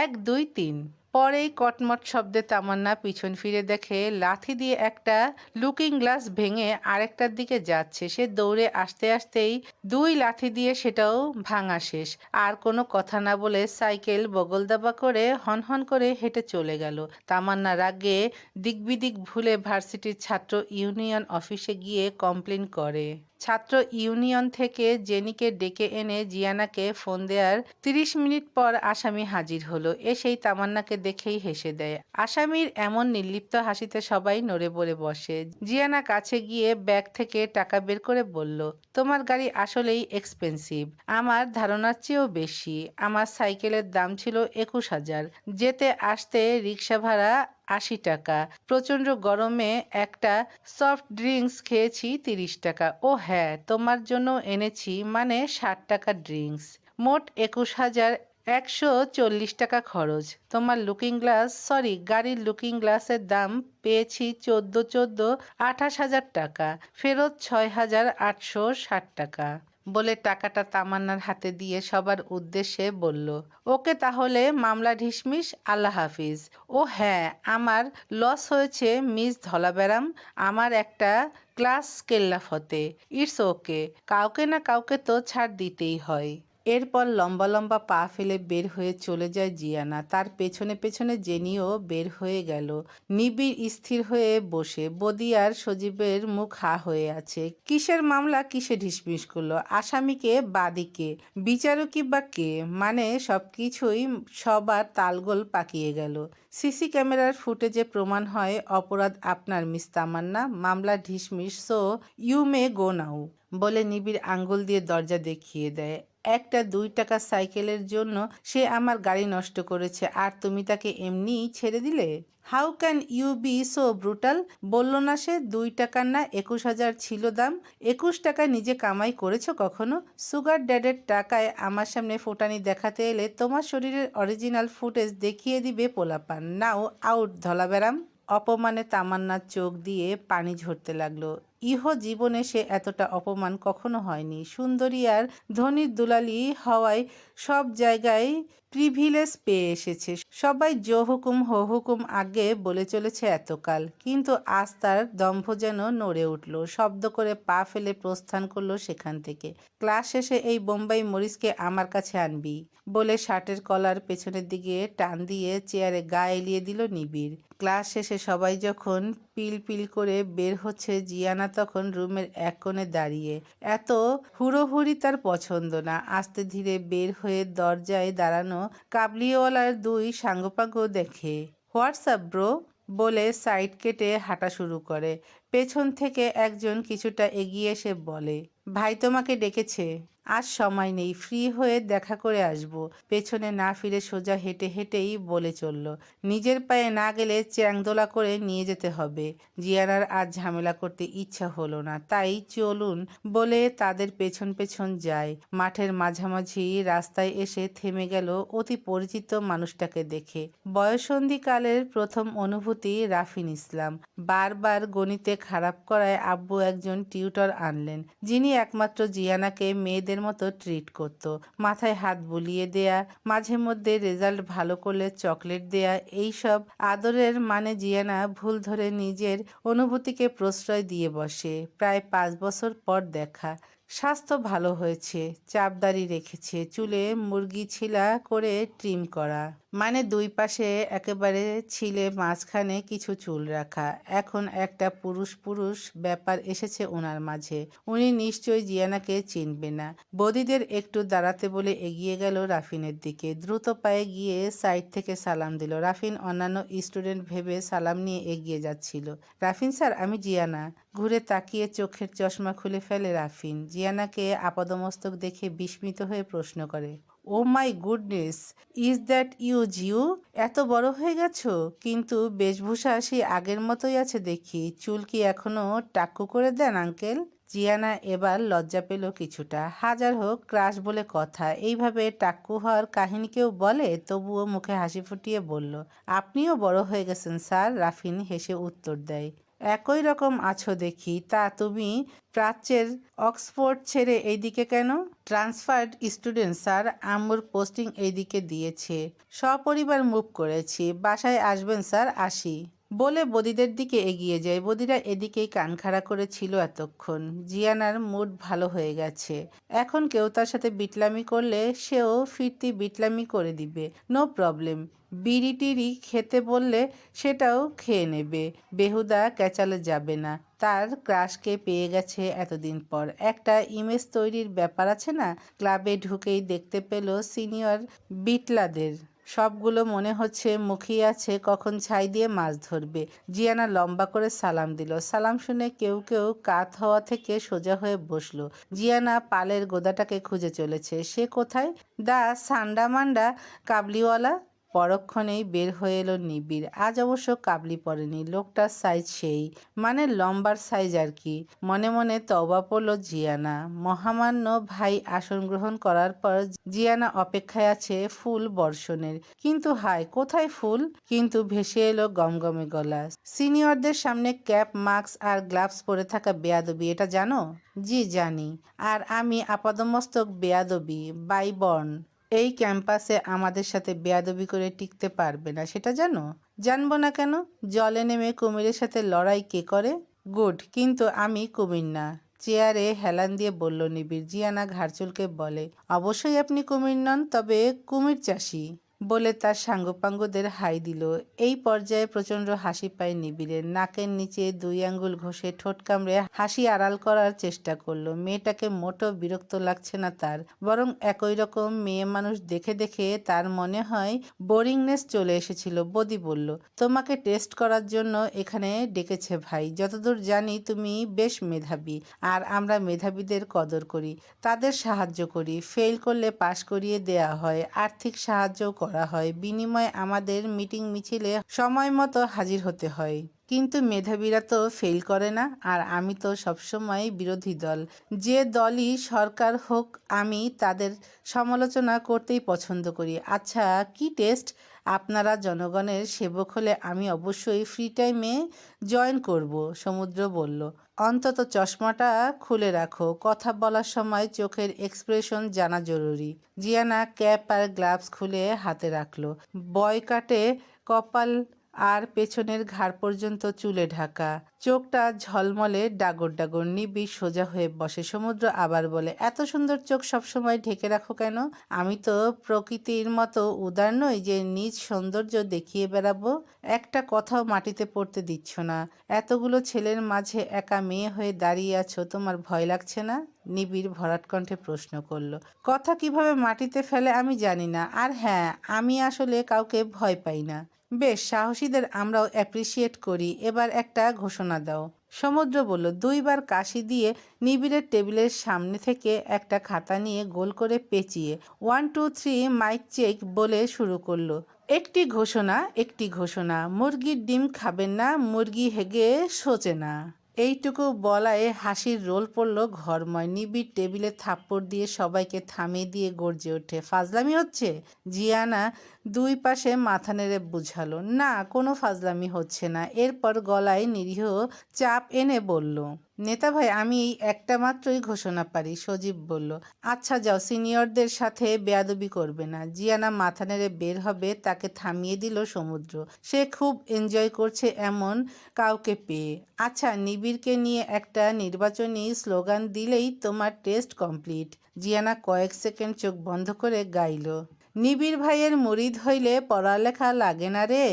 S1: 1 2 3। পরেই কটমট শব্দে তামান্না পিছন ফিরে দেখে লাথি দিয়ে একটা লুকিং গ্লাস ভেঙে আরেকটার দিকে যাচ্ছে। সে দৌড়ে আসতে আসতেই 2 লাথি দিয়ে সেটাও ভাঙা শেষ। আর কোনো কথা না বলে সাইকেল বগলদাবা করে হনহন করে হেঁটে চলে গেল। তামান্না রাগে দিকবিদিক ভুলে ভার্সিটির ছাত্র ইউনিয়ন অফিসে গিয়ে কমপ্লেন করে। ছাত্র ইউনিয়ন থেকে জেনিকে ডেকে এনে জিয়ানাকে ফোন দেওয়ার 30 মিনিট পর আসামি হাজির হলো। এসেই তামান্নাকে দেখেই হেসে দেয়। আসামির এমন নির্লিপ্ত হাসিতে সবাই নড়ে বড়ে বসে। জিয়ানা কাছে গিয়ে ব্যাগ থেকে টাকা বের করে বলল, তোমার গাড়ি আসলেই এক্সপেন্সিভ, আমার ধারণার চেয়েও বেশি। আমার সাইকেলের দাম ছিল 21,000, যেতে আসতে রিক্সা ভাড়া 80 টাকা, প্রচণ্ড গরমে একটা সফট ড্রিঙ্কস খেয়েছি 30 টাকা। ও হ্যাঁ, তোমার জন্য এনেছি, মানে 60 টাকা ড্রিঙ্কস। মোট 21,140 টাকা খরচ। তোমার লুকিং গ্লাস, সরি গাড়ির লুকিং গ্লাসের দাম পেয়েছি 28,000 টাকা, ফেরত 6,860 টাকা বলে টাকাটা তামান্নার হাতে দিয়ে সবার উদ্দেশ্যে বলল, ওকে তাহলে মামলা ঢিসমিস, আল্লাহ হাফিজ। ও হ্যাঁ, আমার লস হয়েছে মিস ধলাব্যারাম, আমার একটা ক্লাস কেল্লাফতে। ইটস ওকে, কাউকে না কাউকে তো ছাড় দিতেই হয়। এরপর লম্বা লম্বা পা ফেলে বের হয়ে চলে যায় জিয়ানা। তার পেছনে পেছনে জেনিও বের হয়ে গেল। নিবিড় স্থির হয়ে বসে। বদি আর সজীবের মুখ হা হয়ে আছে। কিসের মামলা, কিসে ঢিসমিস করলো, আসামিকে বাদীকে, বিচারকই বা কে, মানে সবকিছুই সবার তালগোল পাকিয়ে গেল। সিসি ক্যামেরার ফুটেজে প্রমাণ হয় অপরাধ আপনার মিস তামান্না, মামলা ঢিসমিস, সো ইউ মে গো নাও বলে নিবিড় আঙ্গুল দিয়ে দরজা দেখিয়ে দেয়। একটা 2 টাকার সাইকেলের জন্য সে আমার গাড়ি নষ্ট করেছে, আর তুমি তাকে এমনিই ছেড়ে দিলে? How can you be so brutal? বলল না সে 2 টাকার না 21,000 ছিল দাম। 21 টাকা নিজে কামাই করেছো কখনো? সুগার ড্যাডের টাকায় আমার সামনে ফোটানি দেখাতে এলে তোমার শরীরের অরিজিনাল ফুটেজ দেখিয়ে দিবে পোলাপান। নাও আউট ধলাবেরাম। অপমানে তামান্নার চোখ দিয়ে পানি ঝরতে লাগলো। ইহ জীবনে সে এতটা অপমান কখনো হয়নি। সুন্দরী আর ধনীর দুলালি হওয়ায় সব জায়গায় প্রিভিলেজ পেয়ে এসেছে। সবাই জো হুকুম হো হুকুম আগে বলে চলেছে এতকাল, কিন্তু আজ তার দম্ভ যেন নড়ে উঠল। শব্দ করে পা ফেলে প্রস্থান করলো সেখান থেকে। ক্লাস শেষে এই বোম্বাই মরিচকে আমার কাছে আনবি বলে শার্টের কলার পেছনের দিকে টান দিয়ে চেয়ারে গা এলিয়ে দিল নিবিড়। ক্লাস শেষে সবাই যখন পিল পিল করে বের হচ্ছে, জিয়ানা তখন রুমের এক কোণে দাঁড়িয়ে। এত হুড়োহুড়ি তার পছন্দ না। আস্তে ধীরে বের হয়ে দরজায় দাঁড়ানো কাবলিওয়ালার 2 সাঙ্গপাঙ্গ দেখে। হোয়াটসঅ্যাপ ব্রো বলে সাইড কেটে হাঁটা শুরু করে। পেছন থেকে একজন কিছুটা এগিয়ে এসে বলে, ভাই তোমাকে ডেকেছে। আজ সময় নেই, ফ্রি হয়ে দেখা করে আসব। পেছনে না ফিরে সোজা হেঁটে হেঁটেই বলে চলল, নিজের পায়ে না গেলে চ্যাংদোলা করে নিয়ে যেতে হবে। জিয়ানার আজ ঝামেলা করতে ইচ্ছা হলো না, তাই চলুন বলে তাদের পেছন পেছন যায়। মাঠের মাঝামাঝি রাস্তায় এসে থেমে গেল অতি পরিচিত মানুষটাকে দেখে। বয়সন্ধিকালের প্রথম অনুভূতি রাফিন ইসলাম। বারবার গণিতে খারাপ করায় আব্বু একজন টিউটর আনলেন, যিনি একমাত্র জিয়ানাকে মেয়েদের মতো ট্রিট করত। মাথায় হাত বুলিয়ে দেয়া, মাঝে মধ্যে রেজাল্ট ভালো করলে চকলেট দেয়া, এইসব আদরের মানে জিয়ানা ভুল ধরে নিজের অনুভূতিকে প্রশ্রয় দিয়ে বসে। প্রায় 5 বছর পর দেখা। স্বাস্থ্য ভালো হয়েছে, চাপদাড়ি রেখেছে, চুলে মুরগি ছিলা করে ট্রিম করা, মানে 2 পাশে একেবারে ছিলে, মাঝখানে কিছু চুল রাখা। এখন একটা পুরুষ পুরুষ ব্যাপার এসেছে ওনার মাঝে। উনি নিশ্চয়ই জিয়ানাকে চিনবে না। বৌদিদের একটু দাঁড়াতে বলে এগিয়ে গেল রাফিনের দিকে। দ্রুত পায়ে গিয়ে সাইড থেকে সালাম দিল। রাফিন অন্যান্য স্টুডেন্ট ভেবে সালাম নিয়ে এগিয়ে যাচ্ছিল। রাফিন স্যার, আমি জিয়ানা। ঘুরে তাকিয়ে চোখের চশমা খুলে ফেলে রাফিন। জিয়ানাকে আপাদমস্তক দেখে বিস্মিত হয়ে প্রশ্ন করে, oh my goodness, is that you Jew? এত বড় হয়ে গেছো, কিন্তু বেশভূষা সেই আগের মতোই আছে দেখি। চুল কি এখনো টাক্কু করে দেন আঙ্কেল? জিয়ানা এবার লজ্জা পেল কিছুটা। হাজার হোক ক্রাশ বলে কথা, এইভাবে টাক্কু হওয়ার কাহিনী কেউ বলে? তবুও মুখে হাসি ফুটিয়ে বলল, আপনিও বড় হয়ে গেছেন স্যার। রাফিন হেসে উত্তর দেয়, একই রকম আছো দেখি। তা তুমি প্রাচ্যের অক্সফোর্ড ছেড়ে এইদিকে কেন? ট্রান্সফার্ড স্টুডেন্ট স্যার, আম্মুর পোস্টিং এইদিকে দিয়েছে, সপরিবার মুভ করেছি। বাসায় আসবেন স্যার? আসি বলে বদিদের দিকে এগিয়ে যায়। বদিরা এদিকেই কান খাড়া করে ছিল এতক্ষণ। জিয়ানার মুড ভালো হয়ে গেছে। এখন কেউ তার সাথে বিটলামি করলে সেও ফিরতি বিটলামি করে দিবে, নো প্রবলেম। বিড়ি টিড়ি খেতে বললে সেটাও খেয়ে নেবে, বেহুদা ক্যাচালে যাবে না। তার ক্রাশকে পেয়ে গেছে এতদিন পর। একটা ইমেজ তৈরির ব্যাপার আছে না? ক্লাবে ঢুকেই দেখতে পেল সিনিয়র বিটলাদের সবগুলো মনে হচ্ছে মুখিয়ে আছে কখন ছাই দিয়ে মাছ ধরবে। জিয়ানা লম্বা করে সালাম দিল। সালাম শুনে কেউ কেউ কাত হওয়া থেকে সোজা হয়ে বসলো। জিয়ানা পালের গোদাটাকে খুঁজে চলেছে। সে কোথায়? দা সান্ডা মান্ডা কাবলিওয়ালা। পরক্ষণেই বের হয়ে এলো নিবিড়। আজ অবশ্য কাবলি পরেনি। লোকটার সাইজ সেই, মানে লম্বার সাইজ আর কি। মনে মনে তওবা পড়ল জিয়ানা। মহামান্য ভাই আসন গ্রহণ করার পর জিয়ানা অপেক্ষায় আছে ফুল বর্ষণের। কিন্তু হায়, কোথায় ফুল? কিন্তু ভেসে এলো গমগমে গলা, সিনিয়রদের সামনে ক্যাপ, মাস্ক আর গ্লাভস পরে থাকা বেয়াদবি, এটা জানো? জি জানি। আর আমি আপাদমস্তক বেয়াদবি বাই বর্ন। এই ক্যাম্পাসে আমাদের সাথে বেয়াদবি করে টিকতে পারবে না, সেটা জানো? জানবো না কেন? জলে নেমে কুমিরের সাথে লড়াই কে করে? গুড, কিন্তু আমি কুমির না। চেয়ারে হেলান দিয়ে বলল নিবিড়। জিয়ানা ঘাড় চুলকে বলে, অবশ্যই আপনি কুমির নন, তবে কুমির চাষি। বলে তার সাঙ্গপাঙ্গদের হাই দিল। এই পর্যায়ে প্রচণ্ড হাসি পায় নিবিড়ের। নাকের নিচে 2 আঙ্গুল ঘষে ঠোঁট কামড়ে হাসি আড়াল করার চেষ্টা করলো। মেয়েটাকে মোটেও বিরক্ত লাগছে না তার, বরং একই রকম মেয়ে মানুষ দেখে দেখে তার মনে হয় বোরিংনেস চলে এসেছিল। বদি বলল, তোমাকে টেস্ট করার জন্য এখানে ডেকেছে ভাই। যতদূর জানি তুমি বেশ মেধাবী, আর আমরা মেধাবীদের কদর করি, তাদের সাহায্য করি। ফেল করলে পাশ করিয়ে দেয়া হয়, আর্থিক সাহায্যও করা হয়, বিনিময়ে আমাদের মিটিং মিছিলে সময় মতো হাজির হতে হয়। কিন্তু মেধাবীরা তো ফেল করে না, আর আমি তো সবসময় বিরোধী দল। যে দলই সরকার হোক আমি তাদের সমালোচনা করতেই পছন্দ করি। আচ্ছা, কি টেস্ট? আপনারা জনগণের সেবক হলে আমি অবশ্যই ফ্রি টাইমে জয়েন করব, সমুদ্র বলল। অন্তত চশমাটা খুলে রাখো, কথা বলার সময় চোখের এক্সপ্রেশন জানা জরুরি। জিয়ানা ক্যাপ আর গ্লাভস খুলে হাতে রাখলো। বয়কাটে কপাল আর পেছনের ঘাড় পর্যন্ত চুলে ঢাকা, চোখটা ঝলমলে ডাগর ডাগর। নিবিড় সোজা হয়ে বসে। সমুদ্র আবার বলে, এত সুন্দর চোখ সবসময় ঢেকে রাখো কেন? আমি তো প্রকৃতির মতো উদার নই যে নিজ সৌন্দর্য দেখিয়ে বেড়াবো। একটা কথাও মাটিতে পড়তে দিচ্ছ না। এতগুলো ছেলের মাঝে একা মেয়ে হয়ে দাঁড়িয়ে আছো, তোমার ভয় লাগছে না? নিবিড় ভরাট কণ্ঠে প্রশ্ন করল। কথা কিভাবে মাটিতে ফেলে আমি জানি না, আর হ্যাঁ, আমি আসলে কাউকে ভয় পাই না। বেশ, সাহসীদের আমরাও অ্যাপ্রিসিয়েট করি। এবার একটা ঘোষণা দাও। সমুদ্র বলল। 2 বার কাশি দিয়ে নিবিড়ের টেবিলের সামনে থেকে একটা খাতা নিয়ে গোল করে পেঁচিয়ে 1 2 3 মাইক চেক বলে শুরু করলো। একটি ঘোষণা, মুরগির ডিম খাবেন না, মুরগি হেগে শোচে না। এইটুকু বলায় হাসির রোল পড়ল ঘরময়। নিবিড় টেবিলে থাপ্পড় দিয়ে সবাইকে থামিয়ে দিয়ে গর্জে ওঠে, ফাজলামি হচ্ছে? জিয়ানা 2 পাশে মাথা নেড়ে বুঝালো, না, কোনো ফাজলামি হচ্ছে না। এরপর গলায় নিরীহ চাপ এনে বলল, নেতা ভাই, আমি এই একটা মাত্রই ঘোষণা পারি। সজীব বলল, আচ্ছা যাও, সিনিয়রদের সাথে বেয়াদবি করবে না। জিয়ানা মাথা নেড়ে বের হবে, তাকে থামিয়ে দিল সমুদ্র। সে খুব এনজয় করছে এমন কাউকে পেয়ে। আচ্ছা, নিবিড়কে নিয়ে একটা নির্বাচনী স্লোগান দিলেই তোমার টেস্ট কমপ্লিট। জিয়ানা কয়েক সেকেন্ড চোখ বন্ধ করে গাইল, নিবিড় ভাইয়ের মুরিদ হইলে পড়ালেখা লাগে না রে।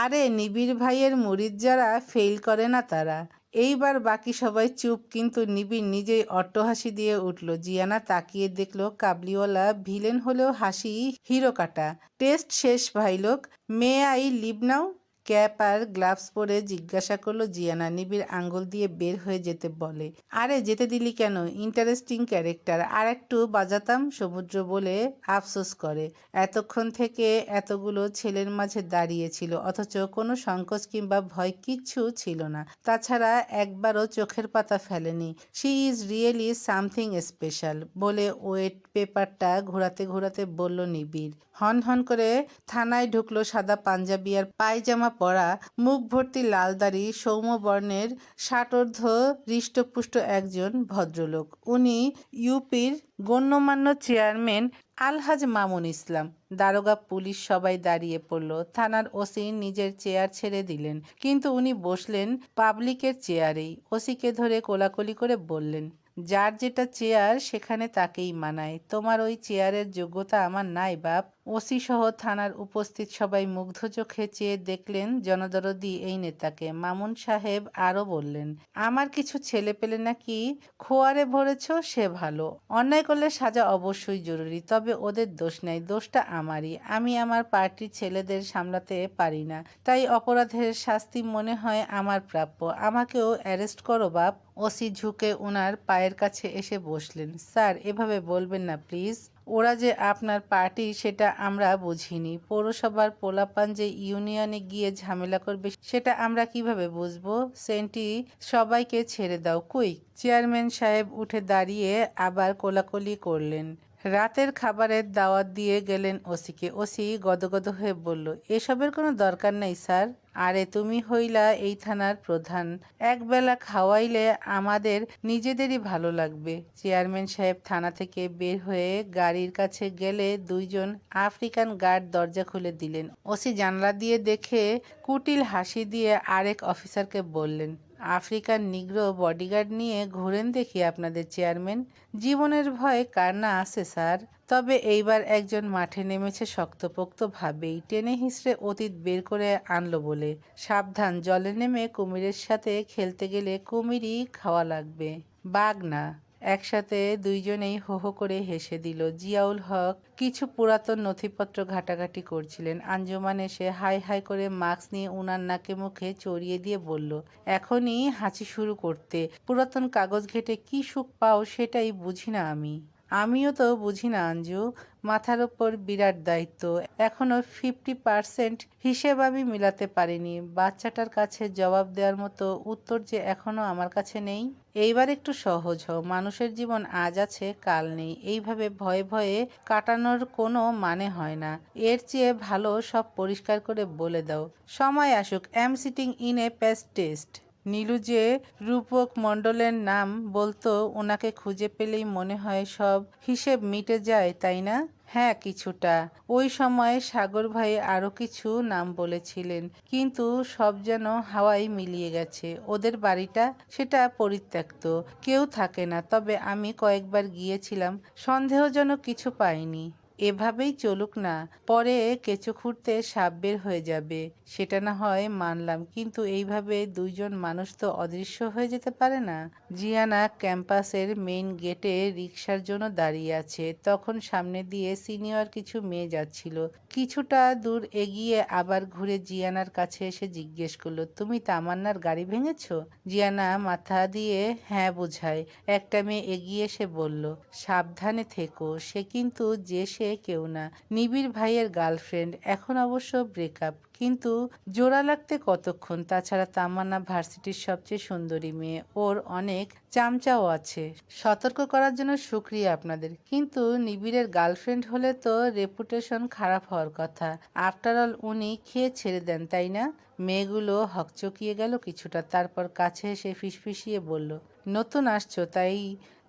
S1: আরে নিবিড় ভাইয়ের মুরিদ যারা ফেল করে না তারা। এইবার বাকি সবাই চুপ, কিন্তু নিবিড় নিজেই অট্টহাসি দিয়ে উঠল। জিয়ানা তাকিয়ে দেখলো কাবলিওয়ালা ভিলেন হলেও হাসি হিরো কাটা। টেস্ট শেষ ভাইলোক, may I leave now? Cap আর গ্লাভস পরে জিজ্ঞাসা করলো জিয়ানা। নিবিড় আঙ্গুল দিয়ে বের হয়ে যেতে বলে। আরে যেতে দিলি কেন? ইন্টারেস্টিং ক্যারেক্টার, আর একটু বাজাতাম। সমুদ্র বলে আফসোস করে। এতক্ষণ থেকে এতগুলো ছেলের মাঝে দাঁড়িয়েছিল, অথচ কোনো সংকোচ কিংবা ভয় কিচ্ছু ছিল না। তাছাড়া একবারও চোখের পাতা ফেলেনি। She is really something special বলে ওয়েট পেপারটা ঘোরাতে ঘোরাতে বলল নিবিড়। হন হন করে থানায় ঢুকলো সাদা পাঞ্জাবি আর পায়জামা পরা, মুখ ভর্তি লাল দাড়ি, সৌম্যবর্ণের ষাটোর্ধ্ব হৃষ্টপুষ্ট একজন ভদ্রলোক। উনি ইউপির গণ্যমান্য চেয়ারম্যান আলহাজ মামুন ইসলাম। দারোগা, পুলিশ সবাই দাঁড়িয়ে পড়ল। থানার ওসি নিজের চেয়ার ছেড়ে দিলেন, কিন্তু উনি বসলেন পাবলিকের চেয়ারেই। ওসিকে ধরে কোলাকুলি করে বললেন, যার যেটা চেয়ার সেখানে তাকেই মানায়। তোমার ওই চেয়ারের যোগ্যতা আমার নাই বাপ। ওসি সহ থানার উপস্থিত সবাই মুগ্ধ চোখে চেয়ে দেখলেন জনদরদি এই নেতাকে। মামুন সাহেব আরও বললেন, আমার কিছু ছেলে পেলে নাকি খোয়ারে ভরেছ, সে ভালো। অন্যায় করলে সাজা অবশ্যই জরুরি, তবে ওদের দোষ নেই, দোষটা আমারই। আমি আমার পার্টির ছেলেদের সামলাতে পারি না, তাই অপরাধের শাস্তি মনে হয় আমার প্রাপ্য। আমাকেও অ্যারেস্ট করো বাপ। ওসি ঝুঁকে ওনার পায়ের কাছে এসে বসলেন। স্যার, এভাবে বলবেন না প্লিজ। ওরা যে আপনার পার্টি সেটা আমরা বুঝিনি। পৌরসভার পোলাপান যে ইউনিয়নে গিয়ে ঝামেলা করবে সেটা আমরা কিভাবে বুঝবো? সেন্টি, সবাইকে ছেড়ে দাও কুইক। চেয়ারম্যান সাহেব উঠে দাঁড়িয়ে আবার কোলাকুলি করলেন। রাতের খাবারের দাওয়াত দিয়ে গেলেন ওসিকে। ওসি গদগদ হয়ে বলল, এসবের কোনো দরকার নেই স্যার। আরে তুমি হইলা এই থানার প্রধান, একবেলা খাওয়াইলে আমাদের নিজেদেরই ভালো লাগবে। চেয়ারম্যান সাহেব থানা থেকে বের হয়ে গাড়ির কাছে গেলে 2 জন আফ্রিকান গার্ড দরজা খুলে দিলেন। ওসি জানলা দিয়ে দেখে কুটিল হাসি দিয়ে আরেক অফিসারকে বললেন, আফ্রিকান নিগ্রো বডিগার্ড নিয়ে ঘুরেন দেখি আপনাদের চেয়ারম্যান। জীবনের ভয় কার না আছে স্যার। তবে এইবার একজন মাঠে নেমেছে শক্তপোক্ত ভাবেই, টেনে হিঁচড়ে অতীত বের করে আনলো বলে। সাবধান, জলে নেমে কুমিরের সাথে খেলতে গেলে কুমিরই খাওয়া লাগবে, বাঘ না। একসাথে দুইজনেই হো হো করে হেসে দিল। জিয়াউল হক কিছু পুরাতন নথিপত্র ঘাটাঘাটি করছিলেন। আঞ্জুমান এসে হাই হাই করে মাস্ক নিয়ে উনার নাকে মুখে চড়িয়ে দিয়ে বলল, এখনই হাঁচি শুরু করতে। পুরাতন কাগজ ঘেটে কি সুখ পাও সেটাই বুঝি না আমি। আমিও তো বুঝি না আঞ্জু। মাথার ওপর বিরাট দায়িত্ব, এখনো 50% হিসেব আমি মিলাতে পারিনি। বাচ্চাটার কাছে জবাব দেওয়ার মতো উত্তর যে এখনো আমার কাছে নেই। এইবার একটু সহজ হও, মানুষের জীবন আজ আছে কাল নেই। এইভাবে ভয়ে ভয়ে কাটানোর কোনো মানে হয় না। এর চেয়ে ভালো সব পরিষ্কার করে বলে দাও, সময় আসুক, am sitting in a past test. Nilu যে রূপক মণ্ডলের নাম বলতো, ওনাকে খুঁজে পেলেই মনে হয় সব হিসেব মিটে যায়, তাই না? হ্যাঁ, কিছুটা। ওই সময় সাগর ভাই আরও কিছু নাম বলেছিলেন, কিন্তু সব যেন হাওয়ায় মিলিয়ে গেছে। ওদের বাড়িটা সেটা পরিত্যক্ত, কেউ থাকে না। তবে আমি কয়েকবার গিয়েছিলাম, সন্দেহজনক কিছু পাইনি। এভাবেই চলুক না, পরে কেঁচো খুঁড়তে সাপ বের হয়ে যাবে, সেটা না হয় মানলাম, কিন্তু এইভাবে দুইজন মানুষ তো অদৃশ্য হয়ে যেতে পারে না। জিয়ানা ক্যাম্পাসের মেইন গেটে রিকশার জন্য দাঁড়িয়ে আছে। তখন সামনে দিয়ে সিনিয়র কিছু মেয়ে যাচ্ছিল। কিছুটা দূর এগিয়ে আবার ঘুরে জিয়ানার কাছে এসে জিজ্ঞেস করলো, তুমি তামান্নার গাড়ি ভেঙেছো? জিয়ানা মাথা দিয়ে হ্যাঁ বোঝায়। একটা মেয়ে এগিয়ে এসে বলল, সাবধানে থেকো, সে কিন্তু যে সে কেউ না, নিবিড় ভাইয়ের গার্লফ্রেন্ড। এখন অবশ্য ব্রেকআপ, কিন্তু জোড়া লাগতে কতক্ষণ। তাছাড়া তামান্না ভার্সিটির সবচেয়ে সুন্দরী মেয়ে, ওর অনেক চামচাও আছে। সতর্ক করার জন্য শুক্রিয়া আপনাদের, কিন্তু নিবিড়ের গার্লফ্রেন্ড হলে তো রেপুটেশন খারাপ হওয়ার কথা। আফটার অল উনি খেয়ে ছেড়ে দেন, তাই না? মেয়েগুলো হকচকিয়ে গেল কিছুটা, তারপর কাছে এসে ফিসফিসিয়ে বলল, নতুন আসছো তাই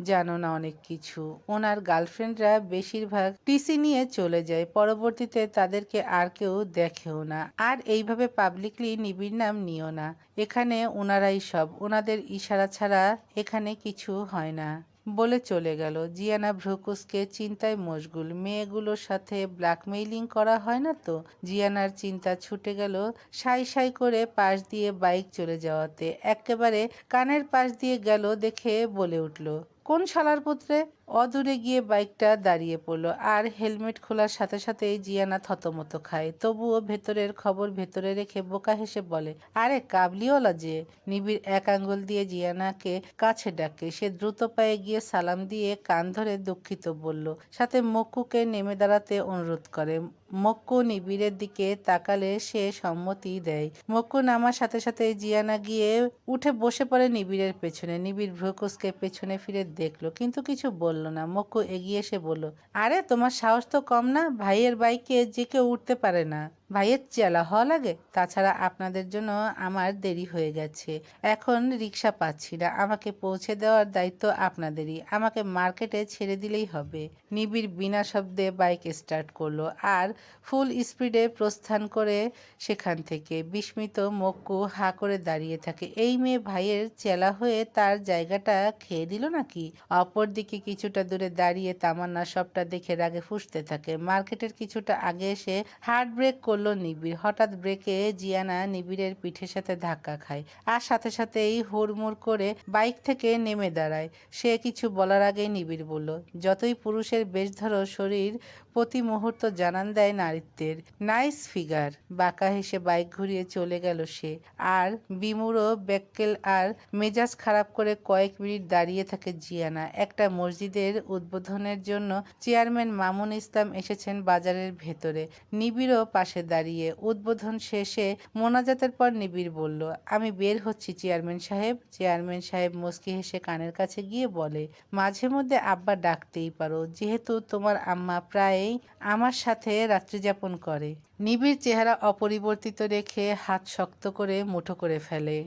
S1: জানো না অনেক কিছু। ওনার গার্লফ্রেন্ডরা বেশিরভাগ টিসি নিয়ে চলে যায়, পরবর্তীতে তাদেরকে আর কেউ দেখেও না। আর এইভাবে পাবলিকলি নিবিড় নাম নিও না। এখানে ওনারাই সব, ওনাদের ইশারা ছাড়া এখানে কিছু হয় না বলে চলে গেল। জিয়ানা ভ্রুকুসকে চিন্তায় মশগুল। মেয়েগুলোর সাথে ব্ল্যাকমেইলিং করা হয় না তো? জিয়ানার চিন্তা ছুটে গেল সাই সাই করে পাশ দিয়ে বাইক চলে যাওয়াতে। একেবারে কানের পাশ দিয়ে গেল দেখে বলে উঠল, কোন শালার পুত্রে? অদূরে গিয়ে বাইকটা দাঁড়িয়ে পড়ল, আর হেলমেট খোলার সাথে সাথেই জিয়ানা থতমত খায়। তবুও ভেতরের খবর ভেতরে রেখে বোকা হেসে বলে, আরে কাবলিওয়ালা যে। নিবিড় এক আঙ্গুল দিয়ে জিয়ানাকে কাছে ডাকে। সে দ্রুত পায়ে গিয়ে সালাম দিয়ে কান ধরে দুঃখিত বলল, সাথে মক্কুকে নেমে দাঁড়াতে অনুরোধ করে। মক্কু নিবিড়ের দিকে তাকালে সে সম্মতি দেয়। মক্কু নামার সাথে সাথে জিয়ানা গিয়ে উঠে বসে পড়ে নিবিড়ের পেছনে। নিবিড় ভ্রুকুসকে পেছনে ফিরে দেখলো, কিন্তু কিছু বলল না। মক্কু এগিয়ে এসে বলল, আরে তোমার সাহস তো কম না, ভাইয়ের বাইকে যে কেউ উঠতে পারে না, ভাইয়ের চেলা হওয়া লাগে। তাছাড়া আপনাদের জন্য আমার দেরি হয়ে গেছে, এখন রিক্সা পাচ্ছি না, আমাকে পৌঁছে দেওয়ার দায়িত্ব আপনাদেরই, আমাকে মার্কেটে ছেড়ে দিলেই হবে। নিবিড় বিনা শব্দে বাইক স্টার্ট করলো আর ফুল স্পিডে প্রস্থান করে সেখান থেকে। বিস্মিত মক্কু হা করে দাঁড়িয়ে থাকে। এই মেয়ে ভাইয়ের চেলা হয়ে তার জায়গাটা খেয়ে দিল নাকি? অপরদিকে কিছুটা দূরে দাঁড়িয়ে তামান্না সবটা দেখে রাগে ফুঁসতে থাকে। মার্কেটের কিছুটা আগে এসে হার্ড ব্রেক করলো নিবিড়। হঠাৎ ব্রেকে জিয়ানা নিবিড়ের পিঠের সাথে ধাক্কা খায়, আর সাথে সাথেই হুড়মুড় করে বাইক থেকে নেমে দাঁড়ায়। সে কিছু বলার আগেই নিবিড় বলল, যতই পুরুষের বেশ ধরো, শরীর প্রতি মুহূর্ত জানান দেয় নারীত্বের। Nice figure. বাঁকা হেসে বাইক ঘুরিয়ে চলে গেল সে। আর বিমুড়ো বেক্কেল আর মেজাজ খারাপ করে কয়েক মিনিট দাঁড়িয়ে থাকে জিয়ানা। একটা মসজিদের উদ্বোধনের জন্য চেয়ারম্যান মামুন ইসলাম এসেছেন বাজারের ভেতরে। নিবিড়ও পাশে দাঁড়িয়ে। উদ্বোধন শেষে মোনাজাতের পর নিবিড় বলল, আমি বের হচ্ছি চেয়ারম্যান সাহেব। চেয়ারম্যান সাহেব মুচকি হেসে কানের কাছে গিয়ে বলে, মাঝে মধ্যে আব্বা ডাকতেই পারো, যেহেতু তোমার আম্মা প্রায়ই আমার সাথে রাত্রিযাপন করে। নিবিড় চেহারা অপরিবর্তিত রেখে হাত শক্ত করে মুঠো করে ফেলে।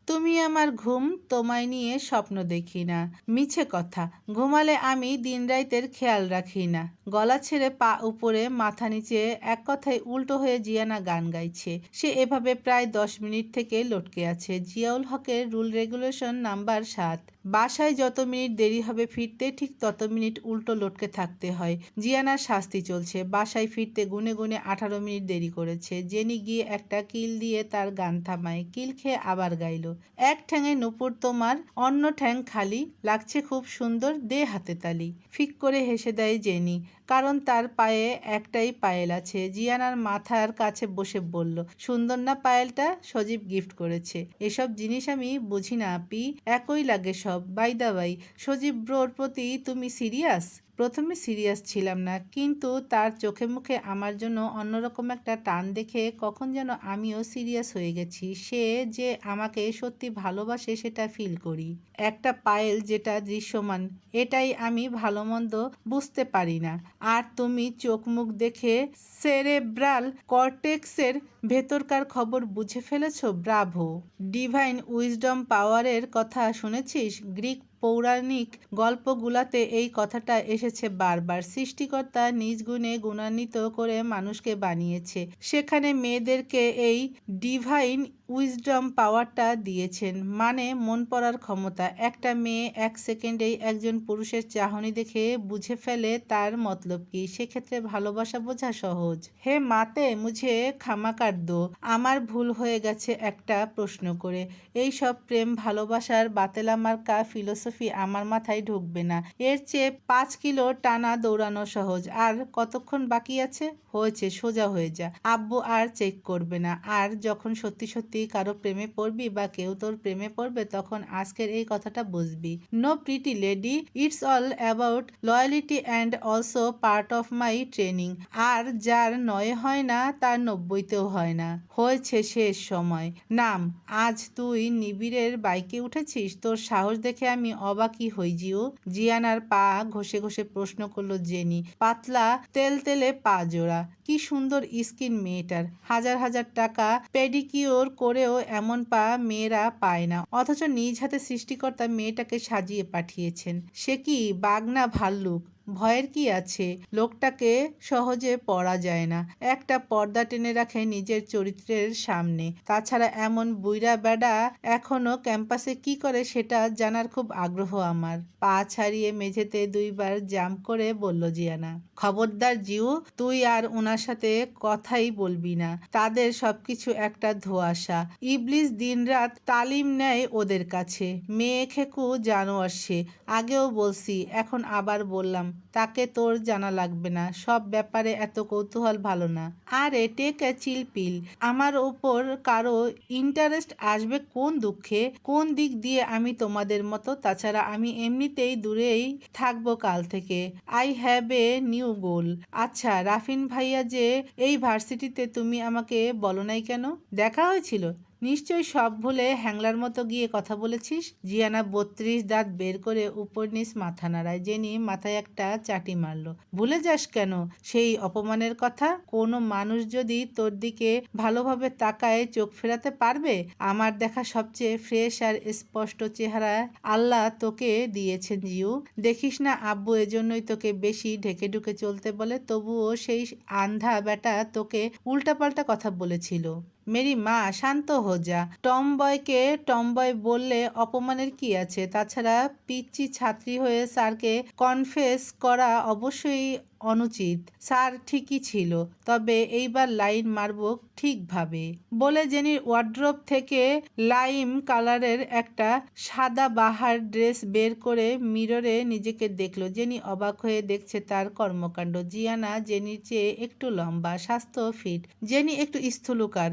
S1: তুমি আমার ঘুম, তোমায় নিয়ে স্বপ্ন দেখি না। মিছে কথা, ঘুমালে আমি দিনরাতের খেয়াল রাখি না। গলা ছেড়ে পা উপরে মাথা নিচে, এক কথায় উল্টো হয়ে জিয়ানা গান গাইছে। সে এভাবে প্রায় 10 মিনিট থেকে লটকে আছে। জিয়াউল হকের রুল রেগুলেশন নাম্বার 7, বাসায় যত মিনিট দেরি হবে ফিরতে ঠিক তত মিনিট উল্টো লটকে থাকতে হয়। জিয়ানার শাস্তি চলছে। বাসায় ফিরতে গুনে গুনে 18 মিনিট দেরি করেছে। জেনি গিয়ে একটা কিল দিয়ে তার গান থামায়। কিল খেয়ে আবার গাইল, এক ঠ্যাঙে নুপুর তোমার, অন্য ঠ্যাং খালি, লাগছে খুব সুন্দর, দে হাতে তালি। ফিক করে হেসে দেয় জেনি, কারণ তার পায়ে একটাই পায়েল আছে। জিয়ানার মাথার কাছে বসে বলল, সুন্দর না পায়েলটা? সজীব গিফট করেছে। এসব জিনিস আমি বুঝি না আপি, একই লাগে সব। বাই দা বাই, সজীব ব্রোর প্রতি তুমি সিরিয়াস? প্রথমে সিরিয়াস ছিলাম না, কিন্তু তার চোখে মুখে আমার জন্য অন্যরকম একটা টান দেখে কখন যেন আমিও সিরিয়াস হয়ে গেছি। সে যে আমাকে সত্যি ভালোবাসে সেটা ফিল করি। একটা পায়েল যেটা দৃশ্যমান, এটাই আমি ভালো মন্দ বুঝতে পারি না। আর তুমি চোখ মুখ দেখে সেরেব্রাল কর্টেক্সের ভেতরকার খবর বুঝে ফেলেছো। ব্রাভো। ডিভাইন উইজডম পাওয়ারের কথা শুনেছিস? গ্রিক পৌরাণিক গল্পগুলাতে এই কথাটা এসেছে বারবার। সৃষ্টিকর্তা নিজ গুণে গুণান্বিত করে মানুষকে বানিয়েছে, সেখানে মেয়েদেরকে এই ডিভাইন উইজডম পাওয়ারটা দিয়েছেন, মানে মন পড়ার ক্ষমতা। একটা মেয়ে 1 সেকেন্ডেই একজন পুরুষের চাহনি দেখে বুঝে ফেলে তার মতলব কি। সেক্ষেত্রে ভালোবাসা বোঝা সহজ। হে মাতে মুঝে ক্ষমা কর দো, আমার ভুল হয়ে গেছে একটা প্রশ্ন করে। এই সব প্রেম ভালোবাসার বাতেলা মার্কা ফিলোসফি আমার মাথায় ঢুকবে না। এর চেয়ে 5 কিলো টানা দৌড়ানো সহজ। আর কতক্ষণ বাকি আছে? হয়েছে, সোজা হয়ে যা, আব্বু আর চেক করবে না। আর যখন সত্যি সত্যি কারো প্রেমে পড়বি বা কেউ তোর প্রেমে পড়বে, তখন আজকের এই কথাটা বুঝবি। No pretty lady, it's all about loyalty and also part of my training. আর যার 9 হয় না তার 90তেও হয় না। হয়েছে, শেষ সময়। নাম। আজ তুই নিবিড়ের বাইকে উঠেছিস? তোর সাহস দেখে আমি অবাকই হই জিও। জিয়ানার পা ঘষে ঘষে প্রশ্ন করলো জেনি। পাতলা তেলতেলে পা জোড়া, কি সুন্দর স্কিন মেয়েটার। হাজার হাজার টাকা পেডিকিওর করেও এমন পা মেয়েরা পায় না, অথচ নিজ হাতে সৃষ্টিকর্তা মেয়েটাকে সাজিয়ে পাঠিয়েছেন। সে কি বাঘ না ভাল্লুক? ভয়ের কি আছে? লোকটাকে সহজে পড়া যায় না। একটা পর্দা টেনে রাখে নিজের চরিত্রের সামনে। তাছাড়া এমন বুইড়া বেডা এখনো ক্যাম্পাসে কি করে সেটা জানার খুব আগ্রহ আমার। পা ছাড়িয়ে মেঝেতে 2বার জাম্প করে বলল জিয়ানা। খবরদার জিউ, তুই আর ওনার সাথে কথাই বলবি না। তাদের সবকিছু একটা ধোঁয়াশা। ইবলিস দিনরাত তালিম নেয় ওদের কাছে। মেয়ে খেকু জানোয়ার সে। আগেও বলছি, এখন আবার বললাম, তাকে তোর জানা লাগবে না। সব ব্যাপারে এত কৌতূহল ভালো না। আরে টেক এ চিল পিল। আমার ওপর কারো ইন্টারেস্ট আসবে কোন দুঃখে? কোন দিক দিয়ে আমি তোমাদের মতো? তাছাড়া আমি এমনিতেই দূরেই থাকবো কাল থেকে। আই হ্যাভ এ নিউ গোল। আচ্ছা রাফিন ভাইয়া যে এই ভার্সিটিতে, তুমি আমাকে বলো নাই কেন? দেখা হয়েছিল নিশ্চয়ই, সব ভুলে হ্যাংলার মতো গিয়ে কথা বলেছিস। জিয়ানা 32 দাঁত বের করে উপর নিচ মাথা নাড়ায়। জেনি মাথায় একটা চাটি মারল। ভুলে যাস কেন সেই অপমানের কথা? কোনো মানুষ যদি তোর দিকে ভালোভাবে তাকায় চোখ ফেরাতে পারবে? আমার দেখা সবচেয়ে ফ্রেশ আর স্পষ্ট চেহারা আল্লাহ তোকে দিয়েছেন জিউ। দেখিস না আব্বু এজন্যই তোকে বেশি ঢেকে ঢুকে চলতে বলে। তবুও সেই আন্ধা বেটা তোকে উল্টাপাল্টা কথা বলেছিল। মেরি মা, শান্ত হো যা। টমবয়কে টমবয় বললে অপমানের কি আছে? তাছাড়া পিচ্চি ছাত্রী হয়ে স্যারকে কনফেস করা অবশ্যই অনুচিত। স্যার ঠিকই ছিল, তবে এইবার লাইন মারবো ঠিকভাবে। বলে জেনির ওয়ার্ড্রোব থেকে লাইম কালারের একটা সাদা বাহার ড্রেস বের করে মিররে নিজেকে দেখলো। জেনি অবাক হয়ে দেখছে তার কর্মকাণ্ড। জিয়ানা জেনির চেয়ে একটু লম্বা, স্বাস্থ্য ফিট। জেনি একটু স্থূলকার।